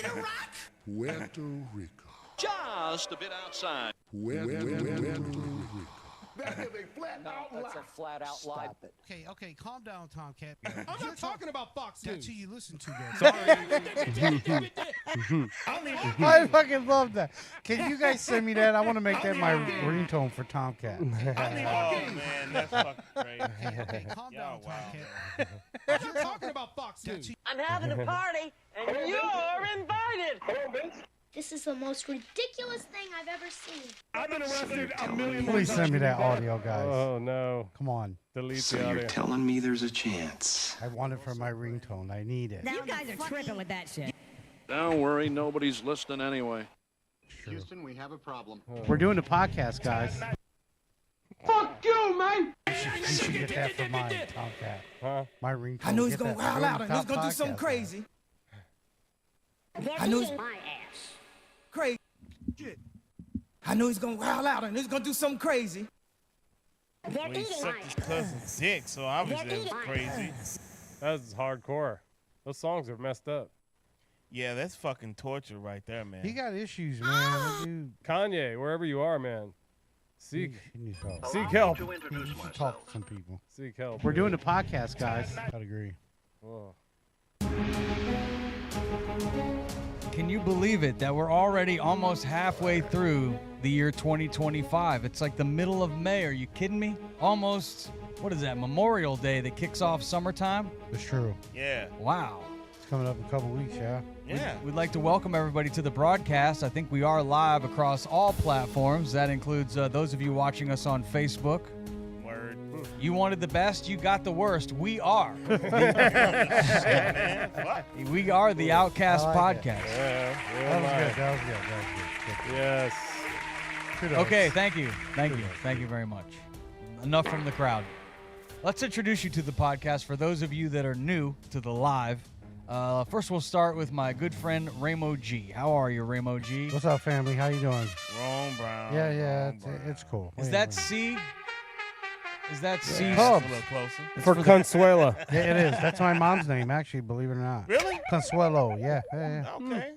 me to rock? Puerto Rico. Just a bit outside. Puerto Rico. That is a flat out lie. That's a flat out lie. Stop it. Okay, calm down, Tomcat. I'm not talking about Fox That's who News. you listen to, man. I fucking love that. Can you guys send me that? I want to make that my ringtone for Tomcat. Oh, man, that's fucking crazy. Okay, calm down, Y'all wild. Tomcat. I'm not talking about Fox News. I'm having a party, and you're invited. This is the most ridiculous thing I've ever seen. I've been arrested a million Please times. send me that audio, guys. Oh, no. Come on. Delete So the you're audio. telling me there's a chance? I want it for my ringtone. I need it. You guys are tripping with that shit. Don't worry, nobody's listening anyway. Houston, we have a problem. We're doing the podcast, guys. Fuck you, man. You should get that for mine, Tomcat. Huh? My ringtone. I knew he's Get gonna that. wild We're doing out and the he's gonna do top something podcast, crazy. They're I knew eating it's- my ass. Crazy shit. I knew he's gonna wild out and he's gonna do something crazy. They're Well, he eating my sucked his ass. cousin's dick, so obviously that was crazy. That's hardcore. Those songs are messed up. Yeah, that's fucking torture right there, man. He got issues, man. That dude, Kanye, wherever you are, man. he Seek needs help. seek help. He should talk to some people. Seek help. We're doing the podcast, guys. I'd agree. Oh. Can you believe it that we're already almost halfway through the year 2025? It's like the middle of May. Are you kidding me? Almost, what is that, Memorial Day that kicks off summertime? It's true. Yeah. Wow. It's coming up in a couple weeks, yeah. Yeah. We'd like to welcome everybody to the broadcast. I think we are live across all platforms. That includes those of you watching us on Facebook. Word. You wanted the best, you got the worst. We are. Shit, man. Fuck. We are the Outcast I like it. Podcast. Yeah. That was good. That was good. That was good. Yes. Kudos. Okay, thank you. Thank you very much. Enough from the crowd. Let's introduce you to the podcast for those of you that are new to the live. First, we'll start with my good friend, Ramo G. How are you, Ramo G? What's up, family? How you doing? Ron Brown. Yeah, Ron Brown. it's cool. Is that C? Is that C? Cubs. A little closer. For Consuela. Yeah, it is. That's my mom's name, actually, believe it or not. Really? Consuelo, yeah. Yeah. Okay.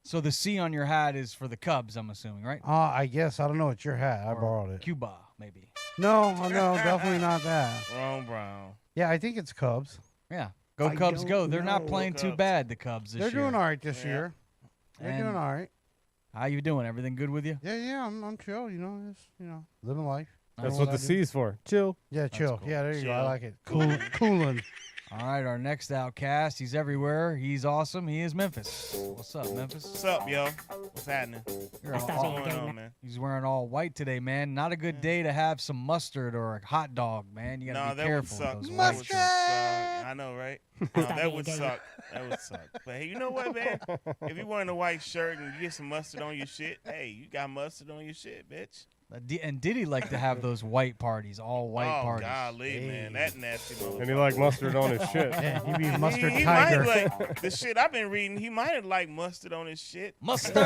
So the C on your hat is for the Cubs, I'm assuming, right? I guess. I don't know. It's your hat. I Or borrowed it. Cuba, maybe. No, definitely not that. Ron Brown. Yeah, I think it's Cubs. Yeah. Go I Cubs, don't go. They're not know. playing too Cubs. bad, the Cubs, this They're year. doing all right this Yeah. year. They're And doing all right. How you doing? Everything good with you? Yeah, I'm chill. Just living life. That's Doing what the I do. C's for. Chill. Yeah, chill. cool. Yeah, there you go. I Chill. like it. Cooling. All right, our next Outcast. He's everywhere. He's awesome. He is Memphis. What's up, Memphis? What's up, yo? What's happening? You're What's all- going on, man? He's wearing all white today, man. Not a good day to have some mustard or a hot dog, man. You gotta No, be that would careful suck. with those That white would shirts. suck. I know, right? No, that would suck. That would suck. But hey, you know what, man? If you're wearing a white shirt and you get some mustard on your shit, hey, you got mustard on your shit, bitch. And did he like to have those white parties, all white oh, parties? golly, man. That nasty motherfucker. And he like mustard on his shit. Yeah, you be mustard he tiger. might like the shit I've been reading. He might have liked mustard on his shit. Mustard!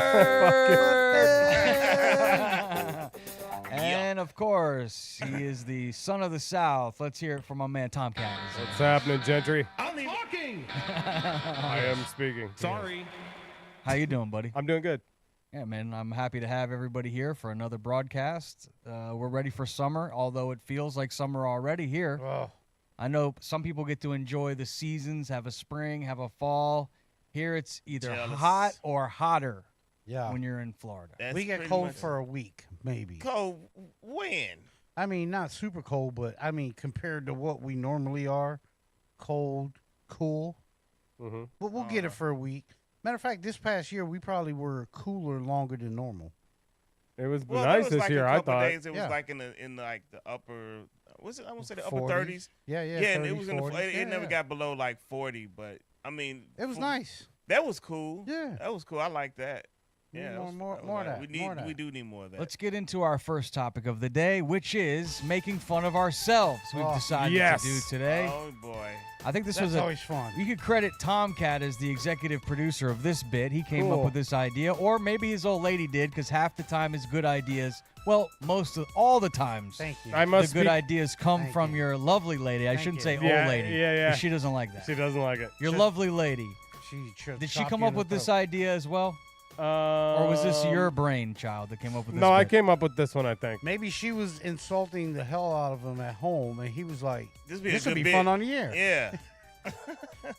And of course, he is the son of the South. Let's hear it from my man Tomcat. What's happening, Gentry? I'm talking. I am speaking. Sorry. How you doing, buddy? I'm doing good. Yeah, man, I'm happy to have everybody here for another broadcast. We're ready for summer, although it feels like summer already here. Oh, I know some people get to enjoy the seasons, have a spring, have a fall. Here it's either Jealous. hot or hotter yeah. when you're in Florida. That's We get pretty cold much- for a week, maybe. Cold when? I mean, not super cold, but I mean, compared to what we normally are, cold, cool. Mm-hmm. But we'll get it for a week. Matter of fact, this past year, we probably were cooler longer than normal. It was Well, nice was this like year, a I couple thought. days. It was Yeah. like in like the upper. Was it? I won't say the upper 40s. 30s. Yeah, yeah. Yeah, and 30s, it was in the. 40s. It Yeah, never yeah. got below like 40, but I mean, It was nice. That was cool. Yeah. that was cool. I like that. Yeah, that was- more I of like- that, We need. more of that. We do need more of that. Let's get into our first topic of the day, which is making fun of ourselves. We've Oh, decided yes. to do today. Oh boy. I think this That's was a. always fun. You could credit Tomcat as the executive producer of this bit. He came up Cool. with this idea, or maybe his old lady did, because half the time his good ideas, well, all the times, Thank you. I the must good speak. ideas come Thank from you. your lovely lady. I Thank shouldn't you. say Yeah, old lady. yeah, yeah. 'Cause she doesn't like that. She doesn't like it. Your lovely lady. Did she come up with this idea as well? Or was this your brainchild that came up with this? No, I bit? came up with this one, I think. Maybe she was insulting the hell out of him at home, and he was like, This would be fun on the air. Yeah.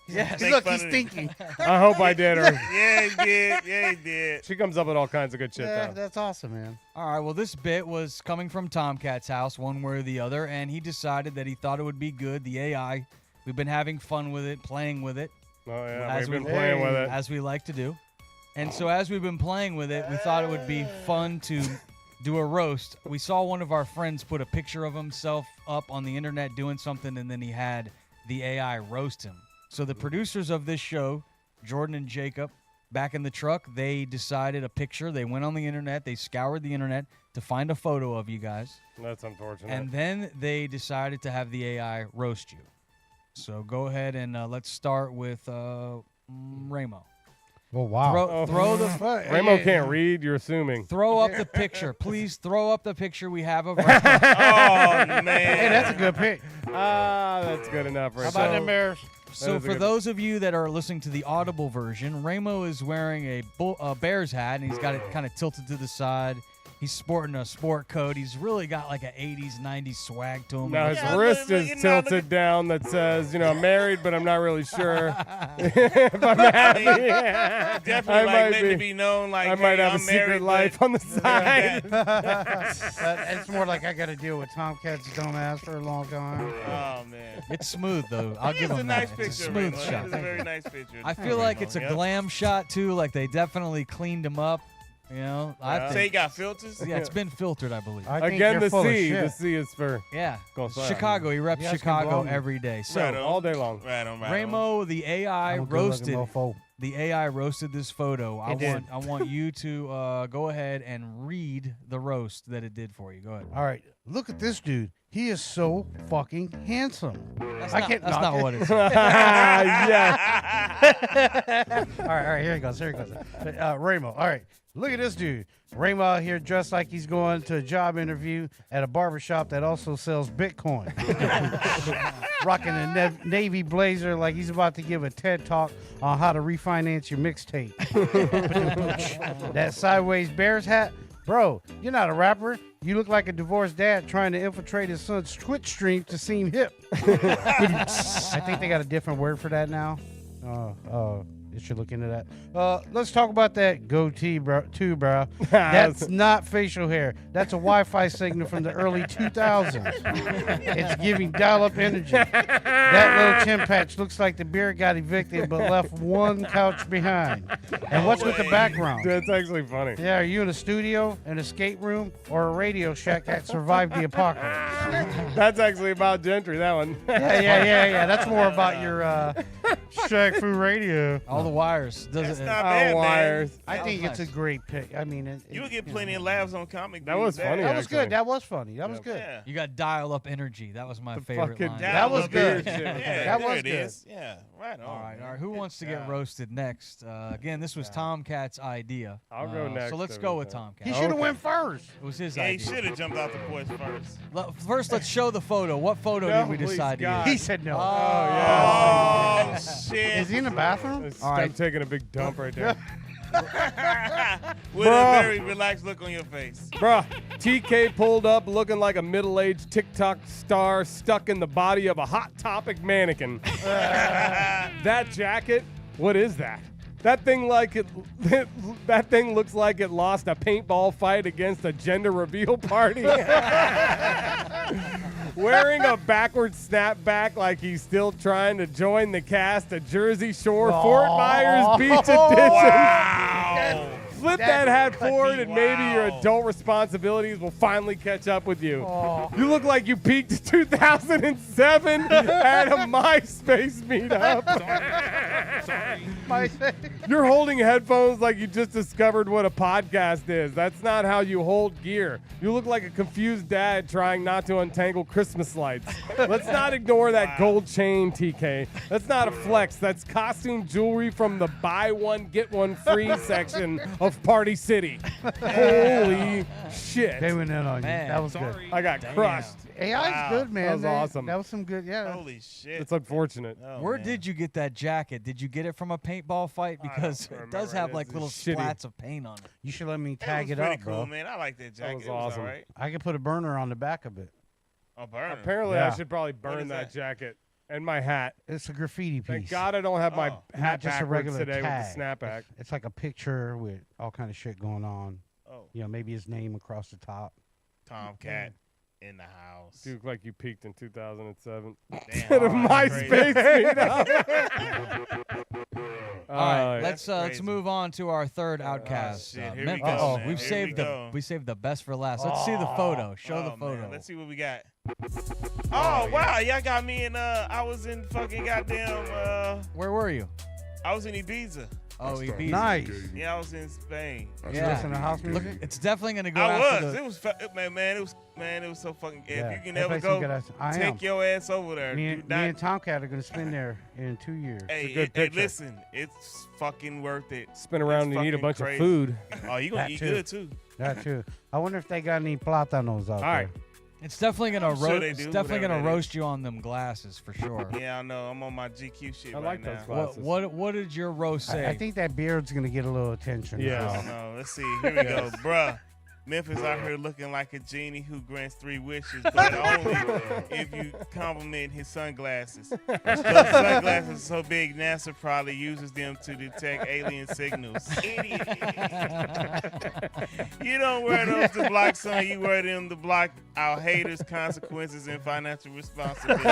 Yes. Look, he's thinking. I hope I did her. Yeah, he did. Yeah, he did. She comes up with all kinds of good shit, Yeah, though. that's awesome, man. All right, well, this bit was coming from Tomcat's house, one way or the other, and he decided that he thought it would be good. The AI, we've been having fun with it, playing with it. Oh, yeah, as we've been playing with it. As we like to do. And so as we've been playing with it, we thought it would be fun to do a roast. We saw one of our friends put a picture of himself up on the internet doing something, and then he had the AI roast him. So the producers of this show, Jordan and Jacob, back in the truck, they decided a picture. They went on the internet. They scoured the internet to find a photo of you guys. That's unfortunate. And then they decided to have the AI roast you. So go ahead and let's start with Ramo. Oh, wow. Throw the Ramo can't read, you're assuming. Throw up the picture. Please throw up the picture we have of Ramo. Oh, man. Hey, that's a good pick. That's good enough right How about there. them Bears? So for those of you that are listening to the Audible version, Ramo is wearing a Bears hat, and he's got it kind of tilted to the side. He's sporting a sport coat. He's really got like an 80s, 90s swag to him. Now his wrist is tilted down that says, I'm married, but I'm not really sure if I'm happy. Yeah. Definitely like letting it be known, like, I might have I'm a secret married, life but- on the side. It's more like I got to deal with Tomcat's dumbass for a long time. Oh, man. It's smooth, though. I'll give It's a him nice that. picture. It's a smooth Ramo. shot. It's a very nice picture. I feel like it's a Yep. glam shot, too. Like they definitely cleaned him up. I Say think. he got filters? Yeah, it's been filtered, I believe. I think Again, you're the full of C. shit. The C is for Yeah. Go fast. Chicago. He reps Yeah, it's Chicago gonna blow me. every day. So Right on. all day long. Right on, right on. Ramo, the AI I'm a good-looking roasted. mofo. The AI roasted this photo. I did. want you to go ahead and read the roast that it did for you. Go ahead. All right, look at this dude. He is so fucking handsome. That's I not, can't. that's no, not what it is. Yeah. all right, here he goes. Ramo. All right, look at this dude. Ramo out here dressed like he's going to a job interview at a barbershop that also sells Bitcoin. Rocking a navy blazer like he's about to give a TED talk on how to refinance your mixtape. That sideways Bears hat. Bro, you're not a rapper. You look like a divorced dad trying to infiltrate his son's Twitch stream to seem hip. I think they got a different word for that now. You should look into that. Let's talk about that goatee, bro. That's not facial hair. That's a Wi-Fi signal from the early 2000s. It's giving dial-up energy. That little chin patch looks like the beard got evicted but left one couch behind. And what's with the background? That's actually funny. Yeah, are you in a studio, an escape room, or a Radio Shack that survived the apocalypse? That's actually about Gentry, that one. Yeah. That's more about your Shack Fu Radio. All the wires. That's Does it? not bad, man. wires. I That think was it's nice. a great pick. I mean, You would get plenty of laughs on comic. That was funny, That was actually. good. That was funny. That was good. Yeah. You got dial-up energy. That was my favorite fucking line. That was good. Yeah, That there was it good. is. Yeah, right on. All right. Who wants to Yeah. get roasted next? Again, this was Tomcat's idea. I'll go next So let's every go with time. He Tomcat. should have went first. It was his Yeah, he idea. should have jumped off the porch first. First, let's show the photo. What photo No, did we please, decide to God. use? He said no. Oh, shit. Is he in the bathroom? All right. I'm taking a big dump right there. With Bruh. a very relaxed look on your face. Bruh, TK pulled up looking like a middle-aged TikTok star stuck in the body of a Hot Topic mannequin. That jacket, what is that? That thing that thing looks like it lost a paintball fight against a gender reveal party. Wearing a backwards snapback like he's still trying to join the cast of Jersey Shore Fort Myers Beach Edition. Wow. Flip That that hat could be- forward and maybe your wow. adult responsibilities will finally catch up with you. You look like you peaked in 2007 at a MySpace meetup. You're holding headphones like you just discovered what a podcast is. That's not how you hold gear. You look like a confused dad trying not to untangle Christmas lights. Let's not ignore that gold chain, TK. That's not a flex. That's costume jewelry from the buy one, get one free section of Party City. Holy shit. They went in on you. Man, That was good. I got crushed. AI is good, man. That was awesome. That was some good. Yeah. Holy shit. It's unfortunate. Oh, Where man. did you get that jacket? Did you get it from a paintball fight? Because it does have like little shitty. splats of paint on it. You should let me That tag was it pretty up, cool, bro. man. I like that jacket. was It was awesome. all right. I could put a burner on the back of it. Oh, burn. Apparently, Yeah. I should probably is burn that that? jacket and my hat. It's a graffiti piece. Thank God I don't have my Oh. hat Not just a backwards regular today tag. with the snapback. It's like a picture with all kind of shit going on. Oh, You know, maybe his name across the top. Tomcat in the house. You look like you peaked in 2007. Damn. Instead of MySpace meetup. All right, that's let's crazy. move on to our third Outcast. shit, here we Memphis. go, man. We've Here saved we go. we saved the best for last. Let's see the photo. Show the Oh, photo. man. Let's see what we got. Oh, wow. Y'all got me in, I was in fucking goddamn, Where were you? I was in Ibiza. Oh, Ibiza. Nice. Yeah, I was in Spain. Yeah. Listen to house Look, music. it's definitely gonna go. I after was. The, It was, it was so fucking. Yeah, If you can that ever place is go, good. I am. take your ass over there. Me Do and, not- me and Tomcat are gonna spend there in 2 years. Hey, good picture. listen, it's fucking worth it. Spin around It's and eat a fucking bunch crazy. of food. Oh, you gonna That eat too. good too. That too. I wonder if they got any platanos out All right. there. it's definitely gonna I'm sure roast. they It's do, definitely whatever gonna that is. roast you on them glasses for sure. Yeah, I know. I'm on my GQ shit I right like now. those glasses. What did your roast say? I think that beard's gonna get a little attention. Yeah. I don't know. Let's see. Here we go, bruh. Memphis out here looking like a genie who grants 3 wishes, but only if you compliment his sunglasses. Those sunglasses are so big, NASA probably uses them to detect alien signals. Idiot. You don't wear those to block sun. You wear them to block our haters' consequences and financial responsibility.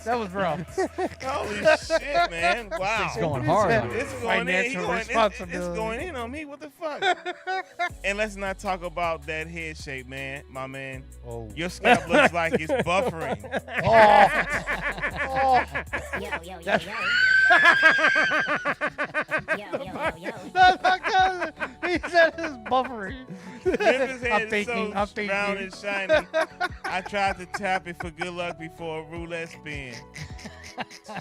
That was rough. Holy shit, man! Wow. It's going hard. on you. This is going in. Financial It's responsibility. going in on me. What the fuck? And let's not talk about that head shape, man. My man, Oh. your scalp looks like it's buffering. Yo, yo, yo, yo. Yo, yo, yo, yo. That's my cousin. He said it's buffering. Memphis head is thinking, so I'm thinking. round and shiny. I tried to tap it for good luck before a roulette spin.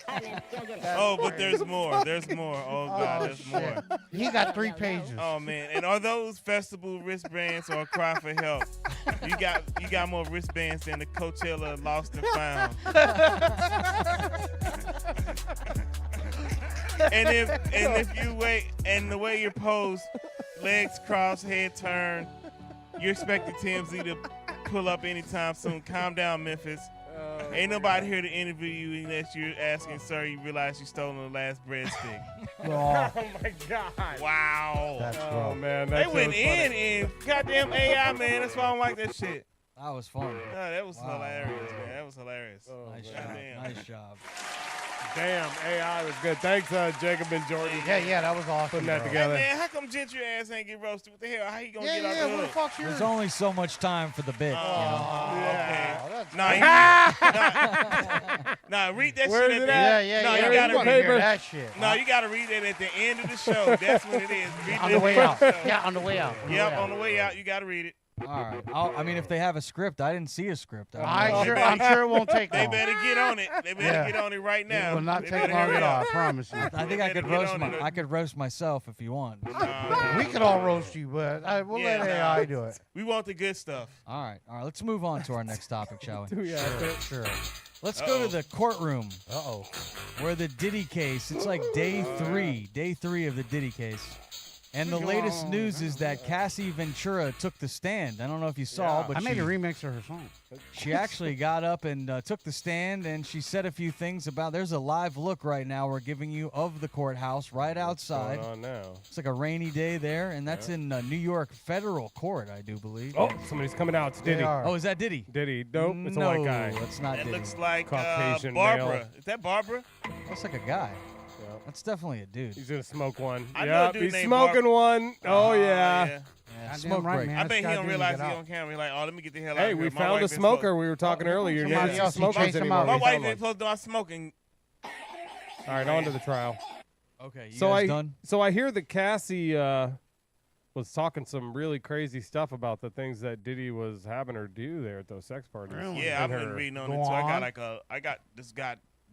Hey, man, go get it. Oh, but there's more. There's more. Oh God, there's more. He got 3 pages. Oh man, and are those festival wristbands or a cry for help? You got more wristbands than the Coachella Lost and Found. and if you wait, and the way you're posed, legs crossed, head turned, you're expecting TMZ to pull up anytime soon. Calm down, Memphis. Ain't nobody here to interview you unless you're asking, sir, you realize you stole the last breadstick. Oh, Oh my God. Wow. that's Oh rough. man, They that went shit was in funny. and goddamn AI, man. That's why I don't like that shit. That was fun. No, that was Wow. hilarious, man. That was hilarious. Oh, Nice man. job. Goddamn. Nice job. Damn, AI was good. Thanks, Jacob and Jordan. Yeah, that was awesome. Putting that bro. together. Hey, man, how come Gentry ass ain't get roasted? What the hell? How you gonna Yeah, get out yeah, the what the hood? fuck's yours? There's only so much time for the bit. Oh, you know? okay. Oh, that's Nah, nah, read that Where's shit it at at? the Yeah, No, yeah. you we gotta wanna read hear it. that shit. No, you gotta read it at the end of the show. That's what it is. Read On it the at way end out. of the show. Yeah, on the way out. Yep, on the way out, you gotta read it. All right. I mean, if they have a script, I didn't see a script. I don't know. I'm sure it won't take They long. better get on it. They better Yeah. get on it right now. It will not They take better long hurry at all, up. I promise you. I think I Better could get roast on it. I could roast myself if you want. We could all roast you, but we'll Yeah, let nah. AI do it. We want the good stuff. All right. Let's move on to our next topic, shall we? Do we have to? Sure. Let's go to the courtroom Uh-oh. where the Diddy case. It's like day 3 of the Diddy case. And the latest news is that Cassie Ventura took the stand. I don't know if you saw, but I made she, a remix of her song. she actually got up and took the stand, and she said a few things about. There's a live look right now we're giving you of the courthouse right outside. What's going on now? It's like a rainy day there, and that's in New York federal court, I do believe. Oh, somebody's coming out. It's Diddy. They are. Oh, is that Diddy? Diddy. Nope, it's no, a white guy. it's not It Diddy. looks like Caucasian Barbara. male. Is that Barbara? Looks like a guy. Yep. That's definitely a dude. He's gonna smoke one. I know a Yep, dude he's named smoking one. Oh yeah. Yeah, Goddamn smoke right, break. man. I This bet he guy don't didn't realize get he out. on camera. He's like, oh, let me get the hell out Hey, of we here. My found wife a ain't smoker. supposed- We were talking earlier. You Somebody never else, see he smokers chased him anymore. out. My He wife sound ain't supposed to know I'm smoking. All right, on to the trial. Okay, you So guys I done? so I hear that Cassie was talking some really crazy stuff about the things that Diddy was having her do there at those sex parties. Yeah, I've And been her- reading on Go it too. on. I got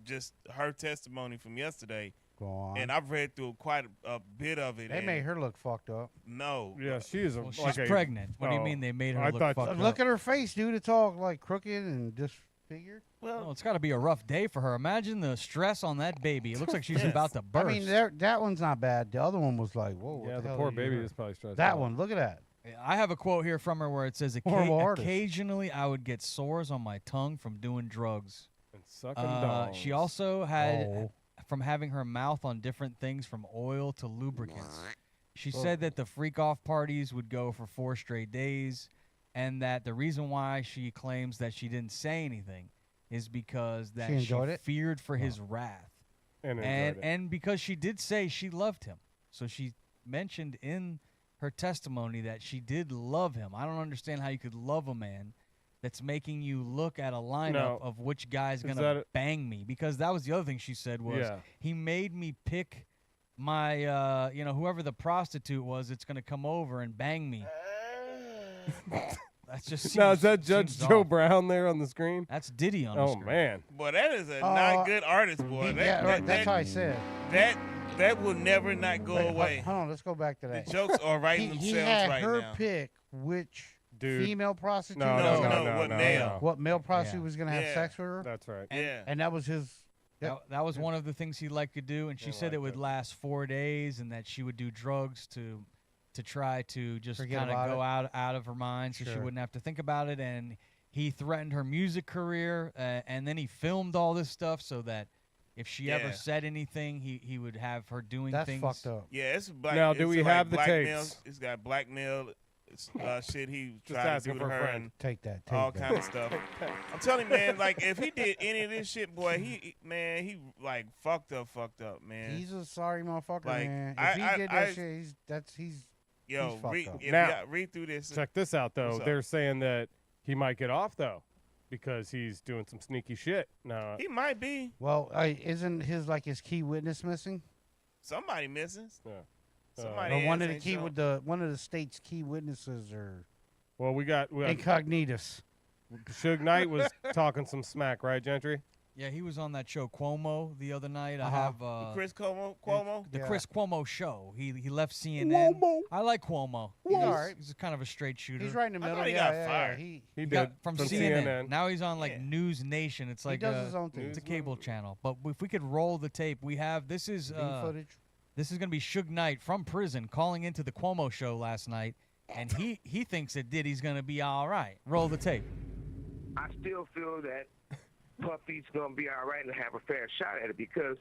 just her testimony from yesterday. Go on. and I've read through quite a bit of it. They and made her look fucked up. No. Yeah, she is Well, she's pregnant. What do you mean they made her I look thought- fucked Look up? at her face, dude. It's all like crooked and disfigured. Well, it's got to be a rough day for her. Imagine the stress on that baby. It looks like she's about to burst. I mean, that one's not bad. The other one was like, whoa. What Yeah, the hell poor are you baby doing? is probably stressed That out. one, look at that. I have a quote here from her where it says, Horrible artist. occasionally I would get sores on my tongue from doing drugs. And sucking dogs. She also had Oh. from having her mouth on different things from oil to lubricants. She Oh. said that the freak off parties would go for 4 straight days, and that the reason why she claims that she didn't say anything is because that She enjoyed it? feared for his wrath. And enjoyed it. And because she did say she loved him. So she mentioned in her testimony that she did love him. I don't understand how you could love a man that's making you look at a lineup No. of which guy's Is going that to bang me, because that was the other thing she said was Yeah. he made me pick my whoever the prostitute was that's going to come over and bang me. That's just Now, is that seems Judge Joe off. Brown there on the screen? That's Diddy on the Oh, screen. man. Boy, that is a not good artist, boy. That's how I said. That will never not go Wait, away. Hold on, let's go back to that. The jokes are writing he themselves had right her now. pick which Dude. female prostitute. No, was no, gonna- no, what no, male? no. What male prostitute Yeah. was going to have Yeah. sex with her? That's right. Yeah. And that was his. That was one of the things he liked to do, and she said it would last 4 days, and that she would do drugs to try to just Forget kind of about go it. out of her mind, so she Sure. wouldn't have to think about it. And he threatened her music career, and then he filmed all this stuff so that if she ever Yeah. said anything, he would have her doing That's things. fucked up. Yeah, it's black. Now, do it's we like have the blackmail. tapes? It's got blackmail. Shit he Just tried to asking do for to a her friend. and Take that. all Take that. kind of stuff. I'm telling you, man, like if he did any of this shit, boy, he like fucked up, man. He's a sorry motherfucker, Like, man. If I- he I- did I- that shit, he's Yo, fucked read, up. if Now- you read through this. Check this out, though. What's up? They're saying that he might get off, though, because he's doing some sneaky shit. No. He might be well. Isn't his key witness missing? somebody missing. Yeah. Somebody Or one of ain't the key showing. with the one of the state's key witnesses or Well, we got incognitus. Suge Knight was talking some smack, right, Gentry? Yeah, he was on that show Cuomo the other night. I Uh-huh. have Chris Cuomo. the Yeah. Chris Cuomo show. He left CNN. Cuomo. I like Cuomo. He's all right. He's kind of a straight shooter. He's right in the I middle. thought he yeah, got yeah, fired. Yeah. He He did got from CNN. CNN. Now he's on like Yeah. News Nation. It's like does his own thing. It's a cable channel. But if we could roll the tape, we have this is footage. this is gonna be Suge Knight from prison calling into the Cuomo show last night, and he thinks that Diddy's gonna be all right. Roll the tape. I still feel that Puffy's gonna be all right and have a fair shot at it because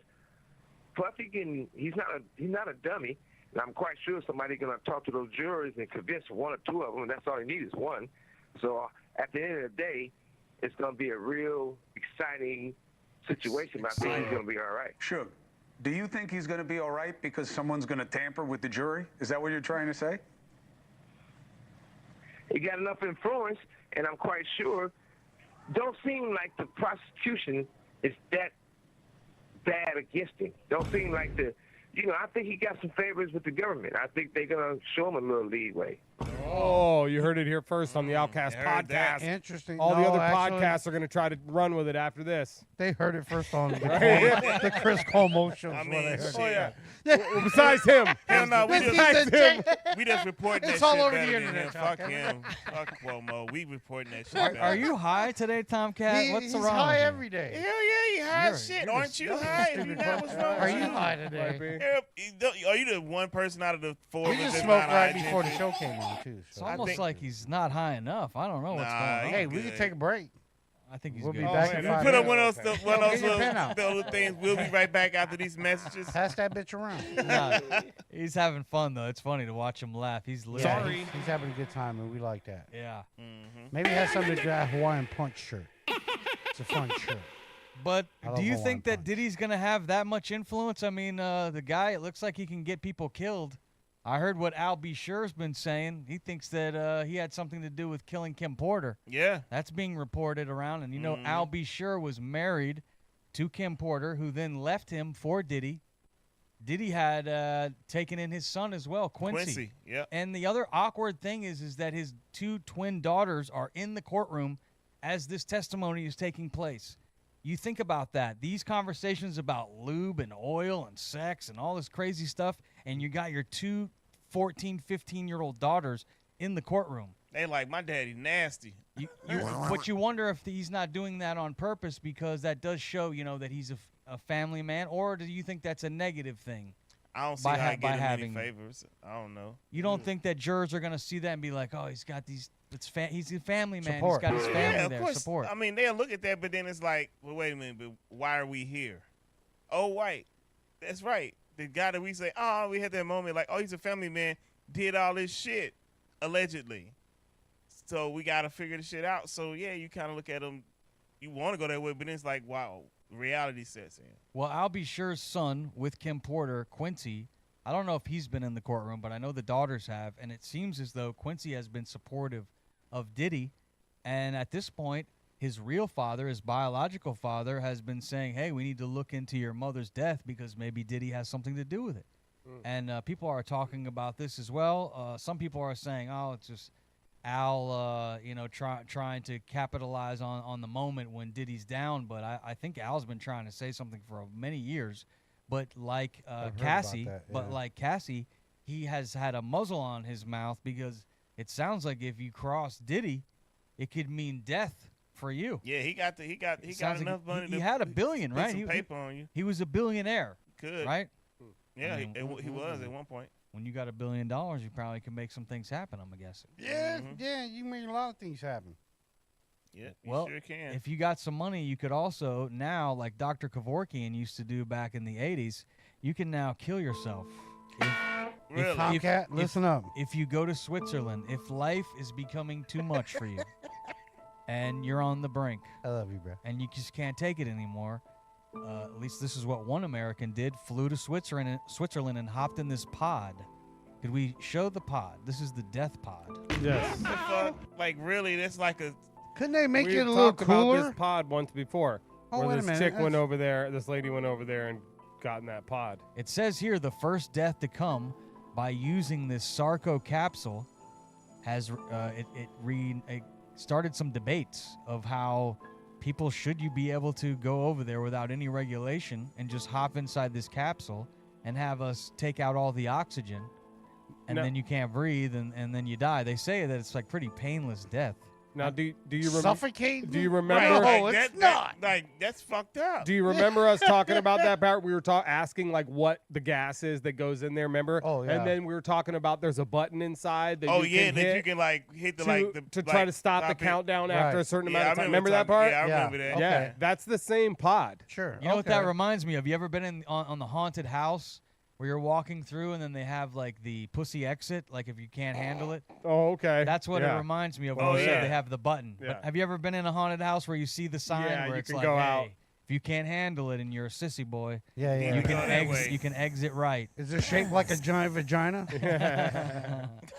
Puffy he's not a dummy, and I'm quite sure somebody's gonna talk to those jurors and convince one or two of them, and that's all he needs is one. So at the end of the day, it's gonna be a real exciting situation. But I think he's gonna be all right. Sure. Do you think he's going to be all right because someone's going to tamper with the jury? Is that what you're trying to say? He got enough influence, and I'm quite sure. Don't seem like the prosecution is that bad against him. Don't seem like I think he got some favors with the government. I think they're gonna show him a little leeway. Oh, you heard it here first on the Outcast heard that. Podcast. Interesting. All the No, other actually, podcasts are going to try to run with it after this. They heard it first on the, Right. the Chris Cuomo show. I is what mean, I heard. shit. Well, besides him. Hell no, we Whiskey's just, a dick. we just reporting It's that all shit over the better than internet, him. Fuck Tomcat. him. Fuck Cuomo. We reporting that shit Are better. you high today, Tomcat? What's He's wrong? high with you? every day. Hell yeah, you high You're- shit. you're Aren't you that's a high? If you stupid not, what's wrong Are with you you? high today? Are you the one person out of the four We of us just that's smoked not right high, before the Gentry? show came on too. It's So. almost think- like he's not high enough. I don't know what's Nah, going on. Hey, he's we can good. take a break. I think he's We'll good. be Oh, back man, in we We 5 put up minutes. one of Get your pen out. those little things. We'll be right back after these messages. Pass that bitch around. Nah, he's having fun though. It's funny to watch him laugh. He's lit. Yeah, Sorry. he's having a good time, and we like that. Yeah. Maybe he has something to do that Hawaiian punch shirt. It's a fun shirt. But I love do you Hawaiian think that Punch. Diddy's gonna have that much influence? I mean, the guy, it looks like he can get people killed. I heard what Al B. Sure's been saying. He thinks that he had something to do with killing Kim Porter. Yeah. That's being reported around. And you know, Al B. Sure was married to Kim Porter, who then left him for Diddy. Diddy had taken in his son as well, Quincy. Yeah. And the other awkward thing is that his 2 twin daughters are in the courtroom as this testimony is taking place. you think about that. These conversations about lube and oil and sex and all this crazy stuff, and you got your 2 14, 15-year-old daughters in the courtroom. They like, my daddy nasty. But you wonder if he's not doing that on purpose because that does show, that he's a family man, or do you think that's a negative thing? I don't see how I get him any favors. I don't know. You don't think that jurors are going to see that and be like, oh, he's got these, he's a family man. Support. He's got his family of there, course. support. I mean, they'll look at that, but then it's like, well, wait a minute, but why are we here? Oh, white. That's right. The guy that we say, oh, we had that moment like, oh, he's a family man, did all this shit, allegedly. So we got to figure the shit out. So, yeah, you kind of look at him, you want to go that way, but then it's like, wow, reality sets in. Well, I'll be sure's son with Kim Porter, Quincy, I don't know if he's been in the courtroom, but I know the daughters have, and it seems as though Quincy has been supportive of Diddy. And at this point, his real father, his biological father, has been saying, hey, we need to look into your mother's death because maybe Diddy has something to do with it. And people are talking about this as well. Some people are saying, oh, it's just Al, trying to capitalize on the moment when Diddy's down. But I think Al's been trying to say something for many years. But like Cassie, he has had a muzzle on his mouth because it sounds like if you cross Diddy, it could mean death for you. Yeah, he got enough money. He had $1 billion, right? Some paper on you. He was a billionaire. Could. Right? Yeah, he was at one point. When you got $1 billion, you probably can make some things happen, I'm guessing. Yeah, yeah, you make a lot of things happen. Yeah, well, sure can. If you got some money, you could also now, like Dr. Kevorkian used to do back in the 80s, you can now kill yourself. Really? Tomcat, listen up. If you go to Switzerland, if life is becoming too much for you and you're on the brink. I love you, bro. And you just can't take it anymore. At least this is what one American did, flew to Switzerland and hopped in this pod. Could we show the pod? This is the death pod. Yes. The fuck? Like, really? That's like a... Couldn't they make we it a little talked cooler? about this pod once before. Oh, where wait a this minute. chick went over there, this lady went over there and got in that pod. It says here the first death to come by using this Sarco capsule has it started some debates of how people should you be able to go over there without any regulation and just hop inside this capsule and have us take out all the oxygen and then you can't breathe and then you die. They say that it's like pretty painless death. Now, do you remember? Suffocate? Do you remember? Right, No, it's not. That's fucked up. Do you remember us talking about that part? We were asking like what the gas is that goes in there. Remember? Oh, yeah. And then we were talking about there's a button inside that Oh you yeah, can that hit you can like hit the to try to stop the countdown after a certain amount of time. Remember that part? Yeah, I remember that. Yeah, Okay. that's the same pod. Sure. You know what that reminds me of? You ever been on the haunted house where you're walking through and then they have like the pussy exit, like if you can't handle it? Oh, okay. That's what it reminds me of when Oh, you yeah. said they have the button. Yeah. But have you ever been in a haunted house where you see the sign Yeah, where you it's can like, go hey, out. if you can't handle it and you're a sissy boy, Yeah, yeah. you can That exit. way. You can exit right. Is it shaped like a giant vagina?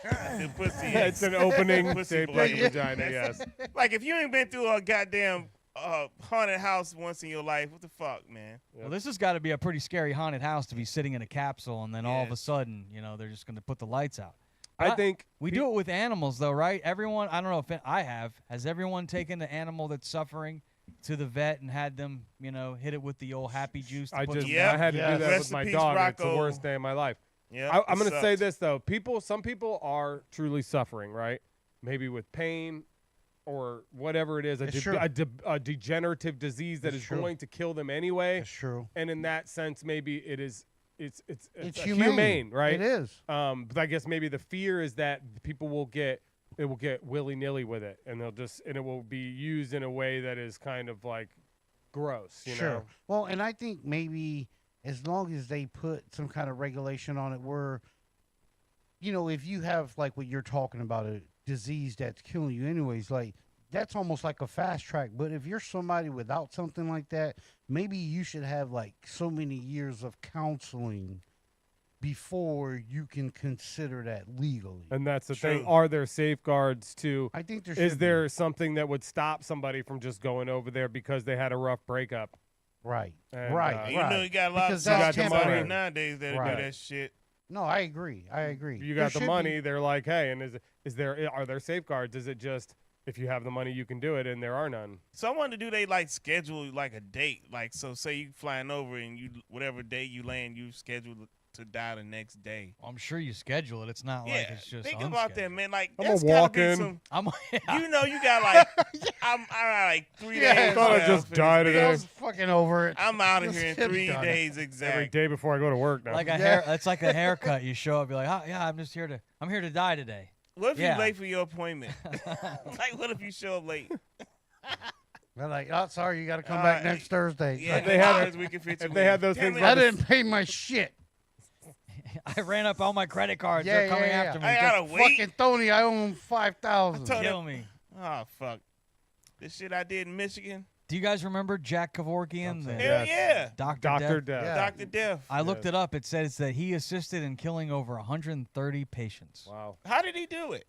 The pussy. It's an opening Pussy shaped boy. like a vagina. Yes. Like if you ain't been through a goddamn haunted house once in your life, what the fuck, man? Well, this has got to be a pretty scary haunted house to be sitting in a capsule and then all of Yeah. a sudden, they're just going to put the lights out. I think We do it with animals, though, right? Everyone, I don't know if I have. Has everyone taken the animal that's suffering to the vet and had them, hit it with the old happy juice? To I put just them Yeah. I had to do that Rest with in my peace, dog. And it's the Rocco. worst day of my life. Yeah, I'm going to say sucks. this though. Some people are truly suffering, right? Maybe with pain or whatever it is, It's true. a degenerative disease that It's is true. going to kill them anyway. It's true. And in that sense, maybe it's humane, right? It is. But I guess maybe the fear is that people will get willy-nilly with it, and it will be used in a way that is kind of like gross, you Sure. know? Well, and I think maybe as long as they put some kind of regulation on it where, if you have like what you're talking about, a disease that's killing you anyways, like that's almost like a fast track. But if you're somebody without something like that, maybe you should have like so many years of counseling before you can consider that legally. And that's the True. thing. Are there safeguards to? I think there Is should there something that would stop somebody from just going over there because they had a rough breakup? be. Right. And, right. You right. know, you got a lot Because of that's got the money temporary. nowadays that Right. do that shit. No, I agree. I agree. You There got the should money. be. They're like, hey, and are there safeguards? Is it just If you have the money, you can do it, and there are none. So I wanted to do they like schedule like a date, like so say you flying over and you whatever day you land, you schedule to die the next day. Well, I'm sure you schedule it. It's not like it's just think about that, man. Like I'm that's a gotta be walk-in. some. I'm You know, you got like I'm like 3 days. I thought I left just for died this today. I day. was fucking over it. I'm out of Just here in get 3 done. days Every exact. day before I go to work now. like a hair. It's like a haircut. You show up, you're like, oh, yeah, I'm here to die today. What if Yeah. you late for your appointment? Like, what if you show up late? They're like, oh, sorry, you got to come back next Thursday. Yeah, they had- we can fit you if they had in. those Damn things it. I didn't pay my shit. I ran up all my credit cards. Yeah, They're coming yeah, after me. I gotta wait. Fucking Tony, I owe him $5,000. told Kill me. Oh fuck! This shit I did in Michigan. Do you guys remember Jack Kevorkian? The Hell yeah, Dr. Death? Yeah. Dr. Death. I looked it up. It says that he assisted in killing over 130 patients. Wow. How did he do it?